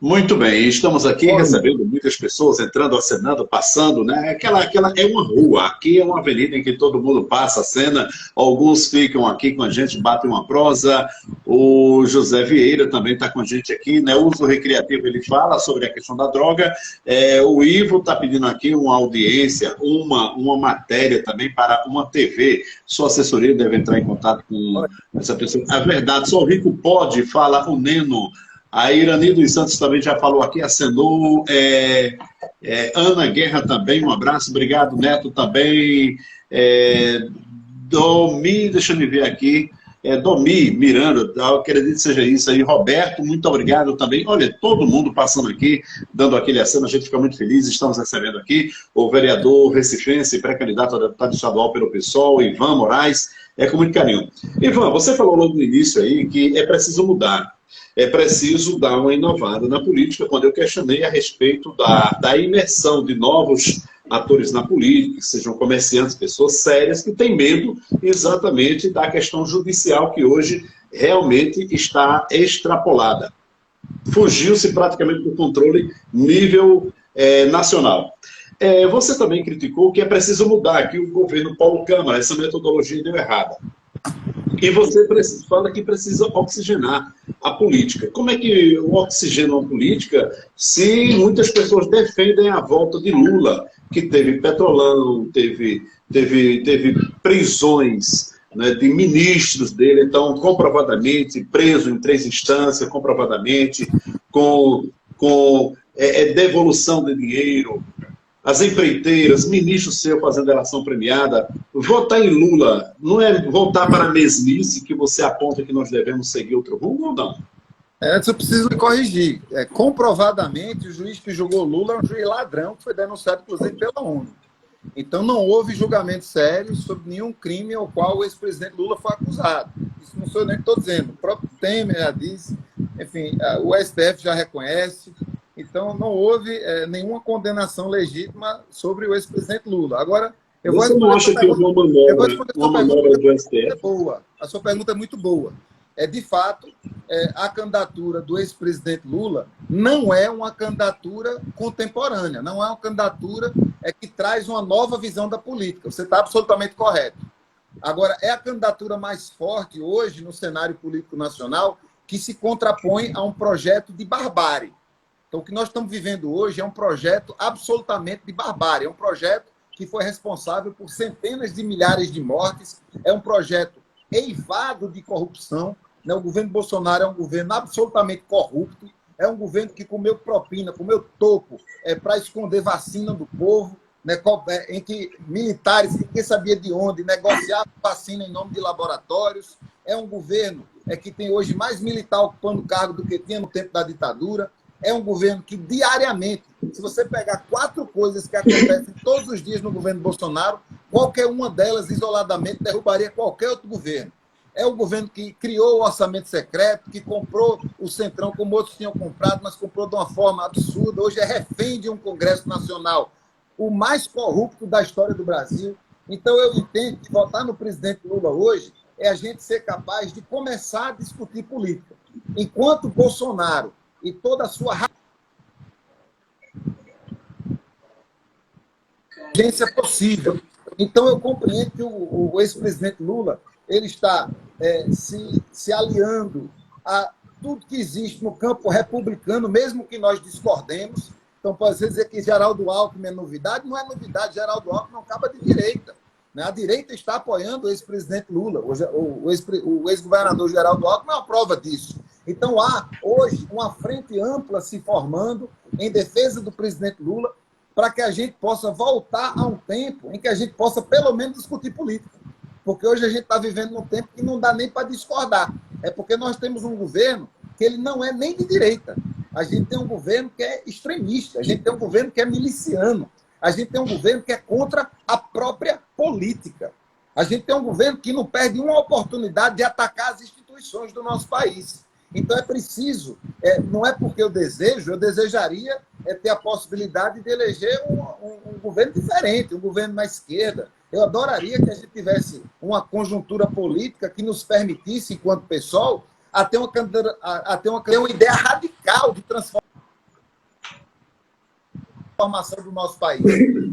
Muito bem, estamos aqui recebendo muitas pessoas entrando, acenando, passando, né? Aquela é uma rua, aqui é uma avenida em que todo mundo passa, acena, alguns ficam aqui com a gente, batem uma prosa, o José Vieira também está com a gente aqui, né? O uso recreativo, ele fala sobre a questão da droga, o Ivo está pedindo aqui uma audiência, uma matéria também para uma TV, sua assessoria deve entrar em contato com essa pessoa. A verdade, só o rico pode, fala o Neno. A Irani dos Santos também já falou aqui, acenou. Ana Guerra também, um abraço. Obrigado, Neto também. Deixa eu me ver aqui. Domi Miranda, eu acredito que seja isso aí. Roberto, muito obrigado também. Olha, todo mundo passando aqui, dando aquele aceno, a gente fica muito feliz. Estamos recebendo aqui o vereador recifense, pré-candidato a deputado estadual pelo PSOL, Ivan Moraes. Com muito carinho. Ivan, você falou logo no início aí que é preciso mudar. É preciso dar uma inovada na política, quando eu questionei a respeito da imersão de novos atores na política, que sejam comerciantes, pessoas sérias, que têm medo exatamente da questão judicial, que hoje realmente está extrapolada. Fugiu-se praticamente do controle nível nacional. Você também criticou que é preciso mudar aqui o governo Paulo Câmara, essa metodologia deu errada. E você fala que precisa oxigenar a política. Como é que oxigena a política se muitas pessoas defendem a volta de Lula, que teve petrolão, teve prisões, né, de ministros dele, então comprovadamente preso em 3 instâncias, comprovadamente, com devolução de dinheiro, as empreiteiras, ministros seu fazendo delação premiada. Votar em Lula não é voltar para a mesmice que você aponta que nós devemos seguir outro rumo ou não? Antes eu preciso me corrigir. Comprovadamente, o juiz que julgou Lula é um juiz ladrão, que foi denunciado, inclusive, pela ONU. Então, não houve julgamento sério sobre nenhum crime ao qual o ex-presidente Lula foi acusado. Isso não sou eu nem que estou dizendo. O próprio Temer já disse enfim, o STF já reconhece, então não houve nenhuma condenação legítima sobre o ex-presidente Lula. Agora, você não acha que houve uma manobra do STF? Boa. A sua pergunta é muito boa. De fato, a candidatura do ex-presidente Lula não é uma candidatura contemporânea, não é uma candidatura que traz uma nova visão da política. Você está absolutamente correto. Agora, é a candidatura mais forte hoje no cenário político nacional que se contrapõe a um projeto de barbárie. Então, o que nós estamos vivendo hoje é um projeto absolutamente de barbárie, é um projeto que foi responsável por centenas de milhares de mortes, é um projeto eivado de corrupção, né? O governo Bolsonaro é um governo absolutamente corrupto, é um governo que comeu propina, comeu topo para esconder vacina do povo, né? Em que militares, que ninguém sabia de onde, negociavam vacina em nome de laboratórios, é um governo que tem hoje mais militar ocupando cargo do que tinha no tempo da ditadura, é um governo que diariamente, se você pegar 4 coisas que acontecem todos os dias no governo Bolsonaro, qualquer uma delas isoladamente derrubaria qualquer outro governo. É o governo que criou o orçamento secreto, que comprou o Centrão como outros tinham comprado, mas comprou de uma forma absurda. Hoje é refém de um Congresso Nacional, o mais corrupto da história do Brasil. Então eu entendo que votar no presidente Lula hoje é a gente ser capaz de começar a discutir política. Enquanto Bolsonaro e toda a sua agência possível. Então, eu compreendo que o ex-presidente Lula ele está se aliando a tudo que existe no campo republicano, mesmo que nós discordemos. Então, pode dizer que Geraldo Alckmin é novidade. Não é novidade, Geraldo Alckmin não acaba de direita. Né? A direita está apoiando o ex-presidente Lula. O ex-governador Geraldo Alckmin é uma prova disso. Então, há hoje uma frente ampla se formando em defesa do presidente Lula para que a gente possa voltar a um tempo em que a gente possa, pelo menos, discutir política. Porque hoje a gente está vivendo num tempo que não dá nem para discordar. É porque nós temos um governo que ele não é nem de direita. A gente tem um governo que é extremista. A gente tem um governo que é miliciano. A gente tem um governo que é contra a própria política. A gente tem um governo que não perde uma oportunidade de atacar as instituições do nosso país. Então é preciso, não é porque eu desejaria ter a possibilidade de eleger um governo diferente, um governo na esquerda. Eu adoraria que a gente tivesse uma conjuntura política que nos permitisse, enquanto pessoal, a ter uma ideia radical de transformação do nosso país.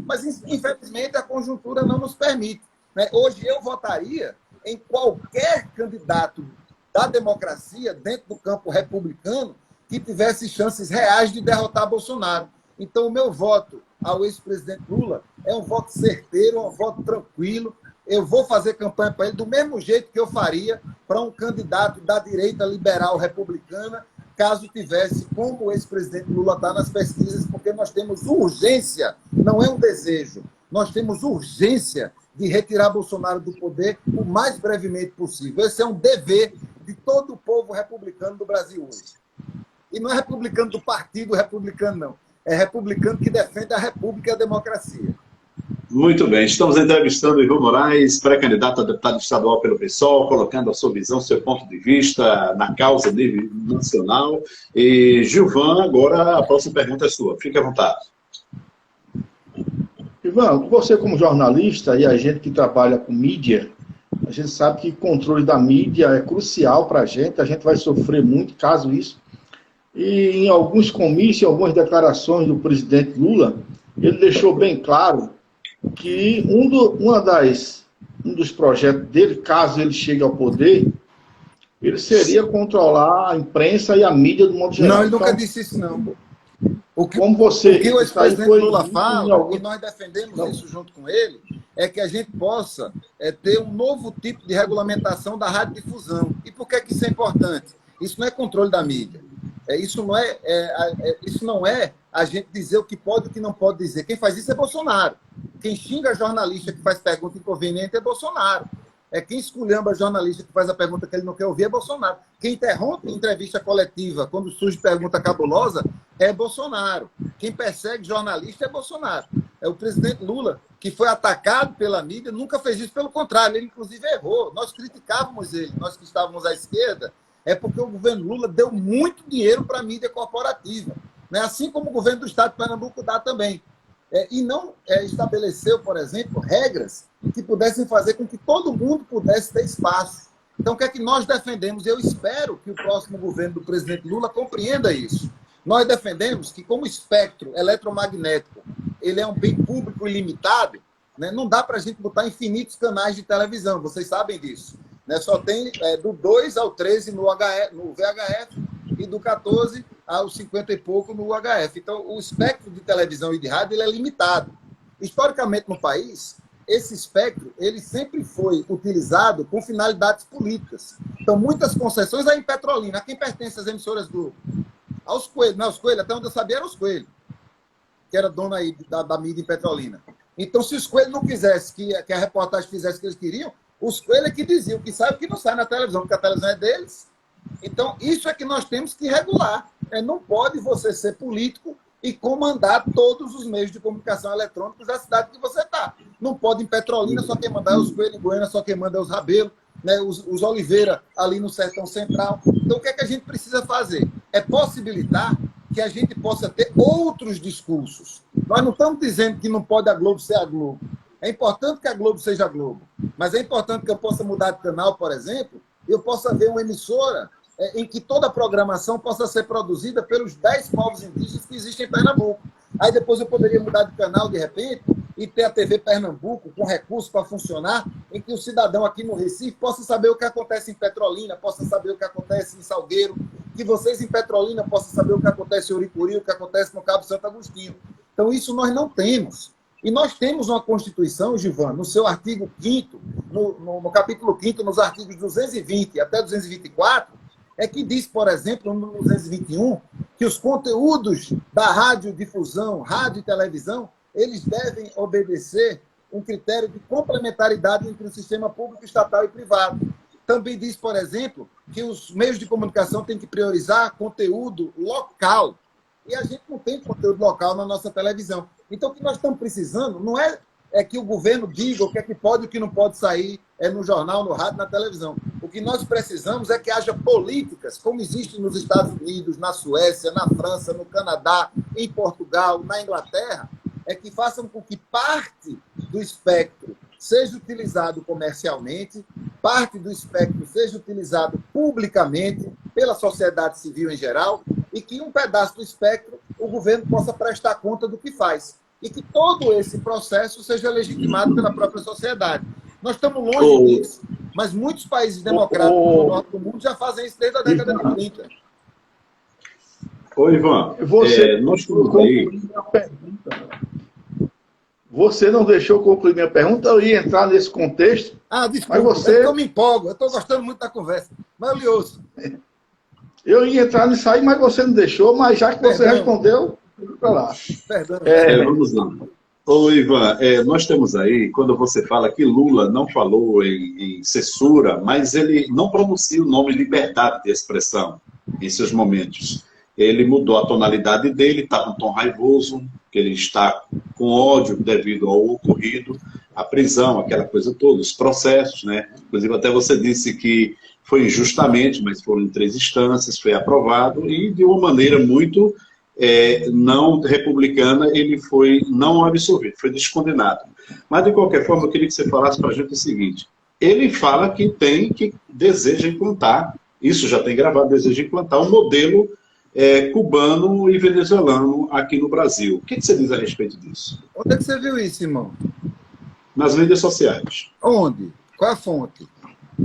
Mas, infelizmente, a conjuntura não nos permite. Né? Hoje eu votaria em qualquer candidato da democracia dentro do campo republicano que tivesse chances reais de derrotar Bolsonaro. Então, o meu voto ao ex-presidente Lula é um voto certeiro, um voto tranquilo. Eu vou fazer campanha para ele do mesmo jeito que eu faria para um candidato da direita liberal republicana, caso tivesse, como o ex-presidente Lula está nas pesquisas, porque nós temos urgência, não é um desejo, nós temos urgência de retirar Bolsonaro do poder o mais brevemente possível. Esse é um dever de todo o povo republicano do Brasil hoje. E não é republicano do partido republicano, não. É republicano que defende a república e a democracia. Muito bem. Estamos entrevistando o Ivan Moraes, pré-candidato a deputado estadual pelo PSOL, colocando a sua visão, seu ponto de vista na causa a nível nacional. E, Gilvan, agora a próxima pergunta é sua. Fique à vontade. Ivan, você como jornalista e a gente que trabalha com mídia, a gente sabe que controle da mídia é crucial para a gente vai sofrer muito caso isso. E em alguns comícios, algumas declarações do presidente Lula, ele deixou bem claro que um dos projetos dele, caso ele chegue ao poder, ele seria controlar a imprensa e a mídia do modo geral. Não, ele nunca disse isso, não. O que o ex-presidente Lula fala, e nós defendemos isso junto com ele, é que a gente possa ter um novo tipo de regulamentação da radiodifusão. E por que isso é importante? Isso não é controle da mídia. Isso não é a gente dizer o que pode e o que não pode dizer. Quem faz isso é Bolsonaro. Quem xinga jornalista que faz pergunta inconveniente é Bolsonaro. Quem esculhamba jornalista que faz a pergunta que ele não quer ouvir é Bolsonaro. Quem interrompe entrevista coletiva quando surge pergunta cabulosa é Bolsonaro. Quem persegue jornalista é Bolsonaro. O presidente Lula, que foi atacado pela mídia, nunca fez isso. Pelo contrário, ele inclusive errou. Nós criticávamos ele, nós que estávamos à esquerda, é porque o governo Lula deu muito dinheiro para a mídia corporativa, né? Assim como o governo do estado de Pernambuco dá também. E não estabeleceu, por exemplo, regras que pudessem fazer com que todo mundo pudesse ter espaço. Então, o que é que nós defendemos? Eu espero que o próximo governo do presidente Lula compreenda isso. Nós defendemos que, como o espectro eletromagnético ele é um bem público ilimitado, né, não dá para a gente botar infinitos canais de televisão, vocês sabem disso. Né? Só tem do 2 ao 13 no VHF e do 14 aos 50 e pouco no UHF. Então, o espectro de televisão e de rádio ele é limitado. Historicamente, no país, esse espectro ele sempre foi utilizado com finalidades políticas. Então, muitas concessões aí em Petrolina. A quem pertence as emissoras Globo? Aos Coelhos. Não, os Coelhos, até onde eu sabia, eram os Coelhos, que era dona aí da mídia em Petrolina. Então, se os Coelhos não quisessem que a reportagem fizesse o que eles queriam, os Coelhos é que diziam que sai o que não sai na televisão, porque a televisão é deles. Então, isso é que nós temos que regular. Não pode você ser político e comandar todos os meios de comunicação eletrônicos da cidade que você está. Não pode em Petrolina, só quem manda é os Coelhos, em Goiânia só quem manda é os Rabelo, né? Os Oliveira ali no Sertão Central. Então, o que é que a gente precisa fazer? É possibilitar que a gente possa ter outros discursos. Nós não estamos dizendo que não pode a Globo ser a Globo. É importante que a Globo seja a Globo. Mas é importante que eu possa mudar de canal, por exemplo, e eu possa ver uma emissora em que toda a programação possa ser produzida pelos 10 povos indígenas que existem em Pernambuco. Aí depois eu poderia mudar de canal, de repente, e ter a TV Pernambuco com recursos para funcionar, em que o cidadão aqui no Recife possa saber o que acontece em Petrolina, possa saber o que acontece em Salgueiro, que vocês em Petrolina possam saber o que acontece em Uricuri, o que acontece no Cabo Santo Agostinho. Então isso nós não temos. E nós temos uma Constituição, Gilvan, no seu artigo 5º, no capítulo 5º, nos artigos 220 até 224, que diz, por exemplo, no 221, que os conteúdos da radiodifusão, rádio e televisão, eles devem obedecer um critério de complementaridade entre o sistema público, estatal e privado. Também diz, por exemplo, que os meios de comunicação têm que priorizar conteúdo local. E a gente não tem conteúdo local na nossa televisão. Então, o que nós estamos precisando não é que o governo diga o que é que pode e o que não pode sair no jornal, no rádio, na televisão. O que nós precisamos é que haja políticas, como existem nos Estados Unidos, na Suécia, na França, no Canadá, em Portugal, na Inglaterra, que façam com que parte do espectro seja utilizado comercialmente, parte do espectro seja utilizado publicamente pela sociedade civil em geral e que um pedaço do espectro o governo possa prestar conta do que faz. E que todo esse processo seja legitimado pela própria sociedade. Nós estamos longe disso, mas muitos países democráticos do norte do mundo já fazem isso desde a década de 30. Ô, Ivan, nós temos aí... Você não deixou concluir minha pergunta, eu ia entrar nesse contexto. Desculpa, eu me empolgo, eu estou gostando muito da conversa, mas eu lhe ouço. Eu ia entrar nisso aí, mas você não deixou, mas já que você respondeu, para lá. Perdão. Vamos lá. Ô, Ivan, nós temos aí, quando você fala que Lula não falou em censura, mas ele não pronuncia o nome liberdade de expressão em seus momentos. Ele mudou a tonalidade dele, está com um tom raivoso, que ele está com ódio devido ao ocorrido, a prisão, aquela coisa toda, os processos, né? Inclusive até você disse que foi injustamente, mas foram em 3 instâncias, foi aprovado e de uma maneira muito não republicana, ele foi não absolvido, foi descondenado. Mas de qualquer forma, eu queria que você falasse para a gente o seguinte, ele fala que deseja implantar, isso já tem gravado, deseja implantar um modelo cubano e venezuelano aqui no Brasil. O que você diz a respeito disso? Onde é que você viu isso, irmão? Nas mídias sociais. Onde? Qual é a fonte?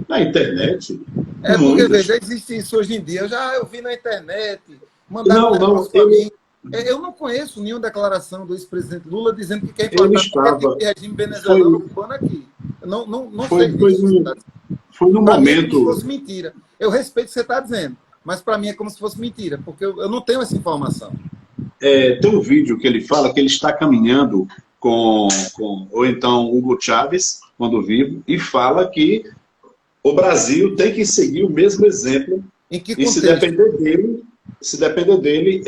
Na internet. Porque, veja, existe isso hoje em dia. Eu vi na internet, mandaram para mim. Eu não conheço nenhuma declaração do ex-presidente Lula dizendo que quer implantar o regime venezuelano cubano aqui. Não sei disso. Foi no momento... É como se fosse mentira. Eu respeito o que você está dizendo. Mas para mim é como se fosse mentira, porque eu não tenho essa informação. Tem um vídeo que ele fala que ele está caminhando ou então Hugo Chávez, quando vivo, e fala que o Brasil tem que seguir o mesmo exemplo. Em que e contexto? se depender dele,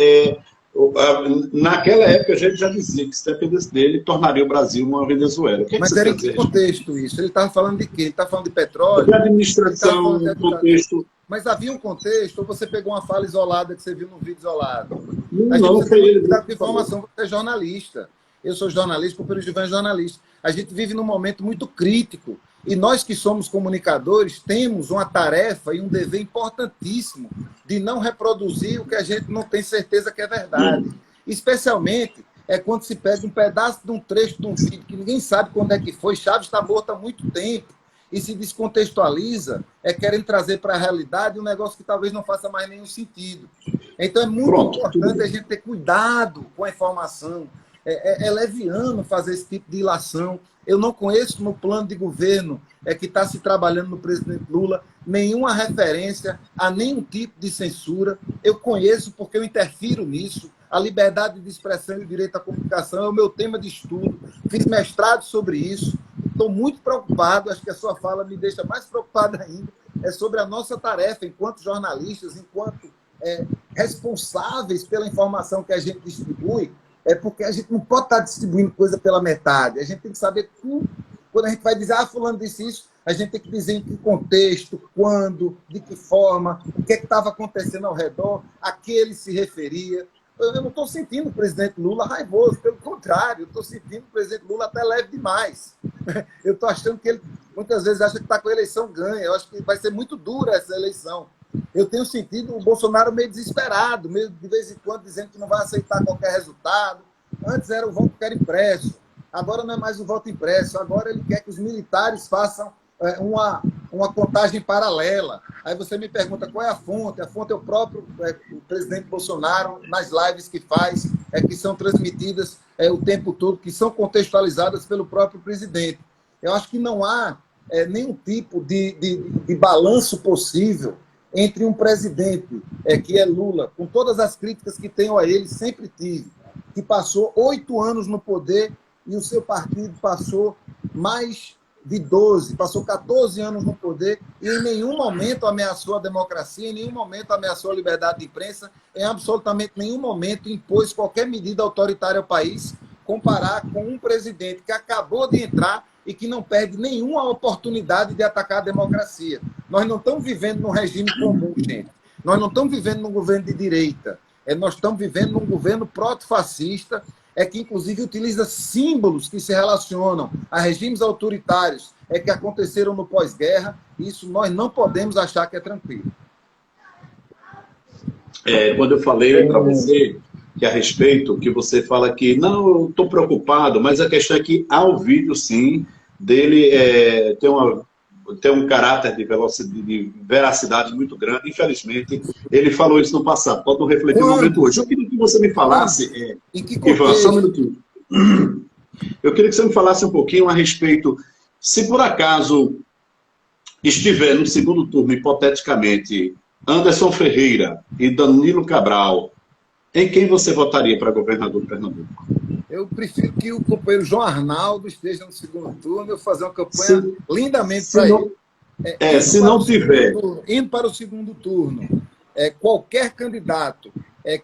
naquela época a gente já dizia que se dependesse dele, tornaria o Brasil uma Venezuela. Mas era em que contexto isso? Ele estava falando de quê? Ele estava falando de petróleo? De administração, contexto... Mas havia um contexto, ou você pegou uma fala isolada que você viu num vídeo isolado? Não, foi ele. De informação, você é jornalista. Eu sou jornalista, o Pedro Gilvan é jornalista. A gente vive num momento muito crítico. E nós que somos comunicadores temos uma tarefa e um dever importantíssimo de não reproduzir o que a gente não tem certeza que é verdade. Especialmente quando se pega um pedaço de um trecho de um vídeo que ninguém sabe quando é que foi, Chaves está morto há muito tempo, e se descontextualiza, querendo trazer para a realidade um negócio que talvez não faça mais nenhum sentido. Então é muito importante a gente ter cuidado com a informação. É leviano fazer esse tipo de ilação. Eu não conheço no plano de governo que está se trabalhando no presidente Lula nenhuma referência a nenhum tipo de censura. Eu conheço porque eu interfiro nisso. A liberdade de expressão e o direito à comunicação é o meu tema de estudo. Fiz mestrado sobre isso. Estou muito preocupado, acho que a sua fala me deixa mais preocupado ainda, sobre a nossa tarefa enquanto jornalistas, enquanto responsáveis pela informação que a gente distribui, porque a gente não pode estar distribuindo coisa pela metade. A gente tem que saber tudo. Quando a gente vai dizer, fulano disse isso, a gente tem que dizer em que contexto, quando, de que forma, o que estava acontecendo ao redor, a que ele se referia. Eu não estou sentindo o presidente Lula raivoso, pelo contrário, eu estou sentindo o presidente Lula até leve demais. Eu estou achando que ele, muitas vezes, acha que está com a eleição ganha. Eu acho que vai ser muito dura essa eleição. Eu tenho sentido o Bolsonaro meio desesperado, meio de vez em quando dizendo que não vai aceitar qualquer resultado. Antes era o voto que era impresso, agora não é mais o voto impresso, agora ele quer que os militares façam uma contagem paralela. Aí você me pergunta qual é a fonte é o próprio o presidente Bolsonaro, nas lives que faz, que são transmitidas o tempo todo, que são contextualizadas pelo próprio presidente. Eu acho que não há nenhum tipo de balanço possível entre um presidente, que é Lula, com todas as críticas que tenho a ele, sempre tive, que passou 8 anos no poder e o seu partido passou mais de 12, passou 14 anos no poder e em nenhum momento ameaçou a democracia, em nenhum momento ameaçou a liberdade de imprensa, em absolutamente nenhum momento impôs qualquer medida autoritária ao país, comparar com um presidente que acabou de entrar e que não perde nenhuma oportunidade de atacar a democracia. Nós não estamos vivendo num regime comum, gente. Nós não estamos vivendo num governo de direita. Nós estamos vivendo num governo proto-fascista, que inclusive utiliza símbolos que se relacionam a regimes autoritários que aconteceram no pós-guerra. Isso nós não podemos achar que é tranquilo. Quando eu falei para você que a respeito, que você fala que não, eu estou preocupado, mas a questão é que há o vídeo, sim, dele tem um caráter de veracidade muito grande. Infelizmente, ele falou isso no passado. Pode não refletir no momento hoje. Eu queria que você me falasse... Ivan, só um minutinho. Eu queria que você me falasse um pouquinho a respeito... Se por acaso estiver no segundo turno, hipoteticamente, Anderson Ferreira e Danilo Cabral, em quem você votaria para governador de Pernambuco? Eu prefiro que o companheiro João Arnaldo esteja no segundo turno, eu fazer uma campanha lindamente para ele. Se não tiver... Indo para o segundo turno, qualquer candidato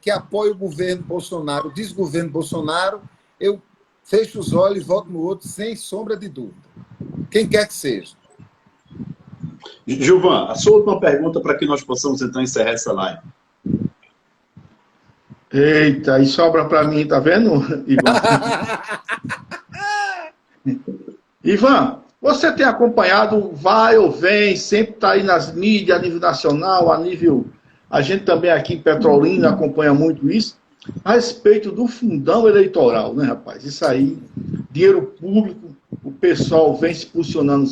que apoie o governo Bolsonaro, o desgoverno Bolsonaro, eu fecho os olhos e voto no outro sem sombra de dúvida. Quem quer que seja. Gilvan, a sua última pergunta para que nós possamos então encerrar essa live. Eita, e sobra para mim, tá vendo, Ivan? Ivan, você tem acompanhado, vai ou vem, sempre está aí nas mídias, a nível nacional, a gente também aqui em Petrolina acompanha muito isso, a respeito do fundão eleitoral, né, rapaz? Isso aí, dinheiro público, o pessoal vem se posicionando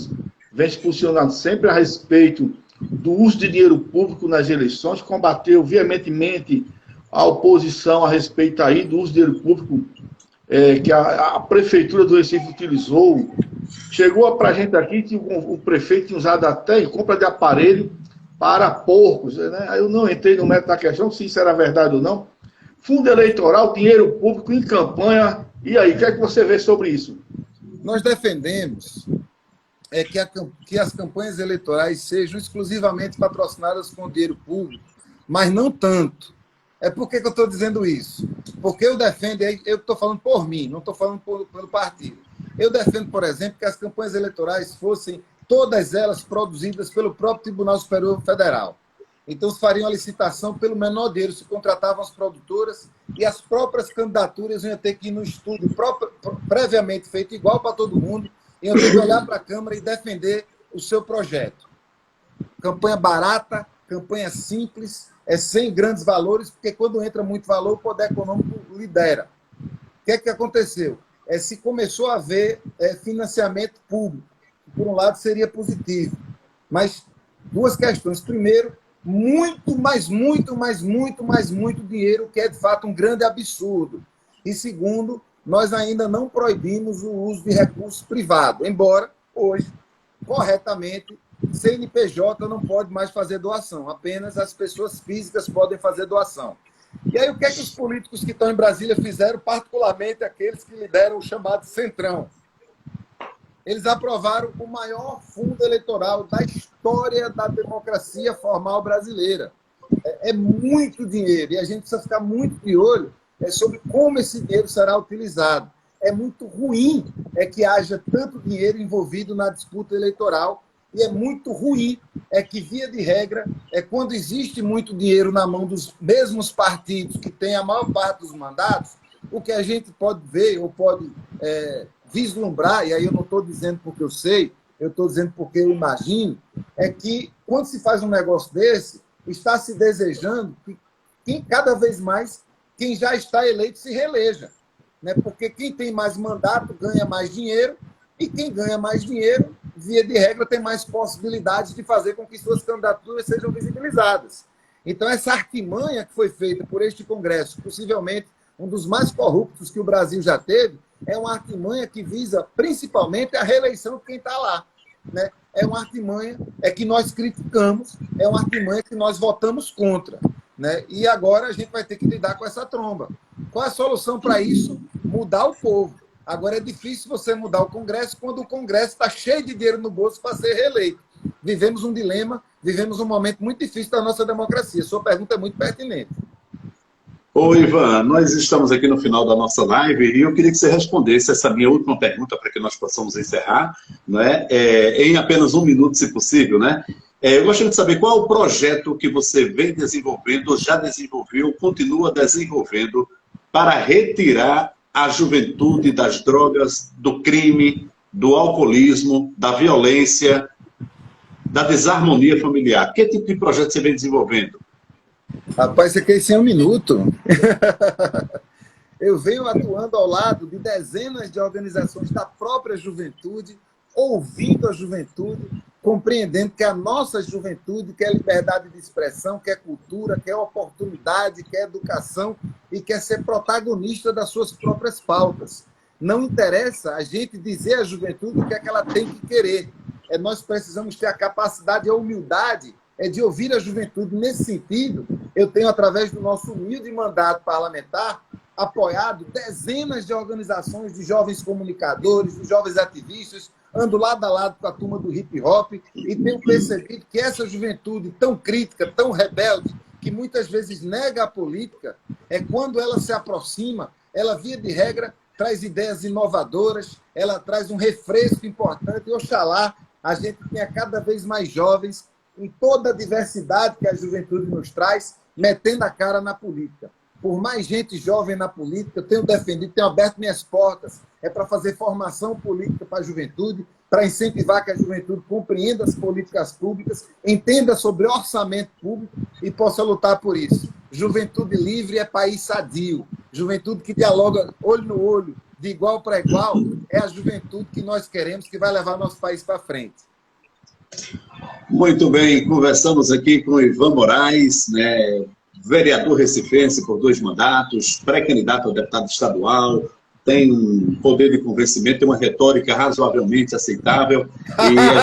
sempre a respeito do uso de dinheiro público nas eleições, combateu veementemente a oposição a respeito aí do uso de dinheiro público que a Prefeitura do Recife utilizou. Chegou para a gente aqui que o prefeito tinha usado até em compra de aparelho para porcos. Né? Eu não entrei no mérito da questão, se isso era verdade ou não. Fundo eleitoral, dinheiro público em campanha. E aí, o que é que você vê sobre isso? Nós defendemos que as campanhas eleitorais sejam exclusivamente patrocinadas com dinheiro público, mas não tanto. Por que eu estou dizendo isso? Porque eu defendo, eu estou falando por mim, não estou falando pelo partido. Eu defendo, por exemplo, que as campanhas eleitorais fossem todas elas produzidas pelo próprio Tribunal Superior Federal. Então, se fariam a licitação pelo menor dinheiro, se contratavam as produtoras e as próprias candidaturas iam ter que ir no estudo previamente feito igual para todo mundo, iam ter que olhar para a Câmara e defender o seu projeto. Campanha barata, campanha simples, sem grandes valores, porque quando entra muito valor, o poder econômico lidera. O que é que aconteceu? Se começou a haver financiamento público, que por um lado seria positivo, mas duas questões. Primeiro, muito dinheiro, que é de fato um grande absurdo. E segundo, nós ainda não proibimos o uso de recursos privados, embora hoje, corretamente, CNPJ não pode mais fazer doação, apenas as pessoas físicas podem fazer doação. E aí o que é que os políticos que estão em Brasília fizeram, particularmente aqueles que lideram o chamado Centrão? Eles aprovaram o maior fundo eleitoral da história da democracia formal brasileira. É muito dinheiro e a gente precisa ficar muito de olho sobre como esse dinheiro será utilizado. É muito ruim que haja tanto dinheiro envolvido na disputa eleitoral e é muito ruim que, via de regra, quando existe muito dinheiro na mão dos mesmos partidos que têm a maior parte dos mandatos, o que a gente pode ver ou pode vislumbrar, e aí eu não estou dizendo porque eu sei, eu estou dizendo porque eu imagino, é que quando se faz um negócio desse, está se desejando que cada vez mais quem já está eleito se reeleja, né? Porque quem tem mais mandato ganha mais dinheiro e quem ganha mais dinheiro, via de regra, tem mais possibilidades de fazer com que suas candidaturas sejam visibilizadas. Então, essa artimanha que foi feita por este Congresso, possivelmente um dos mais corruptos que o Brasil já teve, é uma artimanha que visa principalmente a reeleição de quem está lá, né? É uma artimanha que nós criticamos, é uma artimanha que nós votamos contra, né? E agora a gente vai ter que lidar com essa tromba. Qual é a solução para isso? Mudar o povo. Agora é difícil você mudar o Congresso quando o Congresso está cheio de dinheiro no bolso para ser reeleito. Vivemos um dilema, vivemos um momento muito difícil da nossa democracia. Sua pergunta é muito pertinente. Ô, Ivan, nós estamos aqui no final da nossa live e eu queria que você respondesse essa minha última pergunta para que nós possamos encerrar, né? Em apenas um minuto, se possível, né? Eu gostaria de saber qual é o projeto que você vem desenvolvendo, já desenvolveu, continua desenvolvendo para retirar a juventude das drogas, do crime, do alcoolismo, da violência, da desarmonia familiar. Que tipo de projeto você vem desenvolvendo? Rapaz, você quer isso em um minuto? Eu venho atuando ao lado de dezenas de organizações da própria juventude, ouvindo a juventude, compreendendo que a nossa juventude quer liberdade de expressão, quer cultura, quer oportunidade, quer educação e quer ser protagonista das suas próprias pautas. Não interessa a gente dizer à juventude o que é que ela tem que querer. Nós precisamos ter a capacidade e a humildade de ouvir a juventude. Nesse sentido, eu tenho, através do nosso humilde mandato parlamentar, apoiado dezenas de organizações de jovens comunicadores, de jovens ativistas, ando lado a lado com a turma do hip-hop e tenho percebido que essa juventude tão crítica, tão rebelde, que muitas vezes nega a política, quando ela se aproxima, ela, via de regra, traz ideias inovadoras, ela traz um refresco importante, e oxalá a gente tenha cada vez mais jovens em toda a diversidade que a juventude nos traz, metendo a cara na política. Por mais gente jovem na política, eu tenho defendido, tenho aberto minhas portas, para fazer formação política para a juventude, para incentivar que a juventude compreenda as políticas públicas, entenda sobre orçamento público e possa lutar por isso. Juventude livre é país sadio. Juventude que dialoga olho no olho, de igual para igual, é a juventude que nós queremos, que vai levar nosso país para frente. Muito bem, conversamos aqui com Ivan Moraes, né, vereador recifense por 2 mandatos, pré-candidato a deputado estadual, tem um poder de convencimento, tem uma retórica razoavelmente aceitável. E a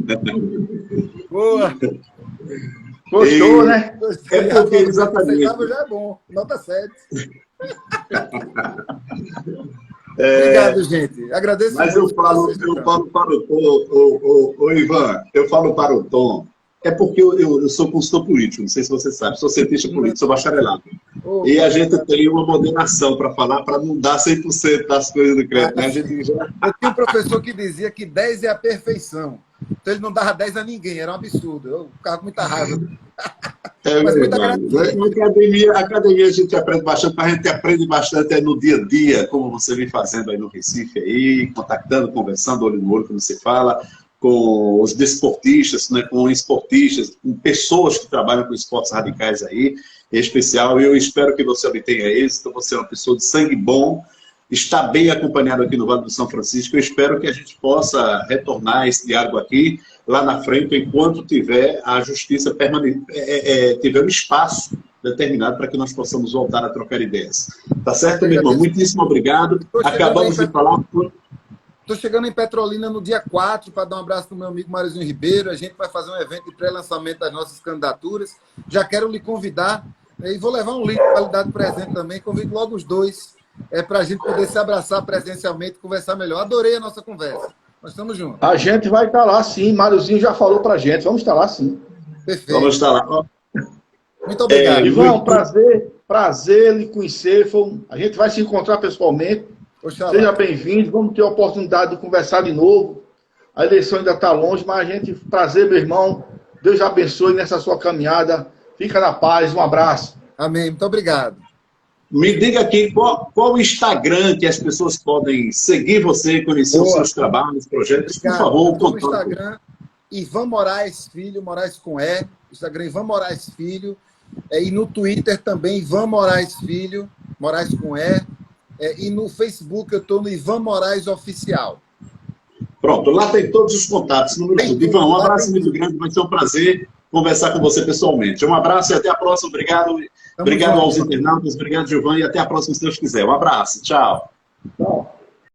gente... Boa! Gostou, né? É porque, exatamente. Aceitável já é bom, nota 7. Obrigado, gente. Agradeço. Mas eu falo para o Tom, ô Ivan, eu falo para o Tom, é porque eu sou consultor político, não sei se você sabe, sou cientista político, sou bacharelado. E a gente tem uma moderação para falar, para não dar 100% das coisas do crédito. Né? Eu tinha um professor que dizia que 10 é a perfeição. Então ele não dava 10 a ninguém, era um absurdo. Eu ficava com muita raiva. É Mas muita verdade. gratidão. A academia a gente aprende bastante, mas a gente aprende bastante no dia a dia, como você vem fazendo aí no Recife, aí, contactando, conversando, olho no olho, como você fala, com os desportistas, né, com esportistas, com pessoas que trabalham com esportes radicais aí, em especial. Eu espero que você obtenha êxito, você é uma pessoa de sangue bom, está bem acompanhado aqui no Vale do São Francisco. Eu espero que a gente possa retornar esse diálogo aqui lá na frente, enquanto tiver a justiça permanente, tiver um espaço determinado para que nós possamos voltar a trocar ideias. Tá certo, meu irmão? Muitíssimo obrigado. Acabamos de falar. Estou chegando em Petrolina no dia 4 para dar um abraço para o meu amigo Marizinho Ribeiro. A gente vai fazer um evento de pré-lançamento das nossas candidaturas. Já quero lhe convidar e vou levar um link de qualidade presente também. Convido logo os dois para a gente poder se abraçar presencialmente e conversar melhor. Adorei a nossa conversa. Nós estamos juntos. A gente vai estar lá, sim. Máriozinho já falou pra gente. Vamos estar lá, sim. Perfeito. Vamos estar lá. Muito obrigado. Ivan, prazer lhe conhecer. A gente vai se encontrar pessoalmente. Oxalá. Seja bem-vindo. Vamos ter a oportunidade de conversar de novo. A eleição ainda está longe, mas prazer, meu irmão. Deus abençoe nessa sua caminhada. Fica na paz. Um abraço. Amém. Muito obrigado. Me diga aqui qual o Instagram que as pessoas podem seguir você, conhecer os seus trabalhos, projetos. Por favor, no Instagram, Ivan Moraes Filho, Moraes com E. Instagram Ivan Moraes Filho. E no Twitter também, Ivan Moraes Filho, Moraes com E. E no Facebook eu estou no Ivan Moraes Oficial. Pronto, lá tem todos os contatos. Ivan, um abraço muito grande, vai ser um prazer conversar com você pessoalmente. Um abraço e até a próxima. Obrigado aos internautas, obrigado, Gilvan, e até a próxima, se Deus quiser. Um abraço, tchau. Tchau.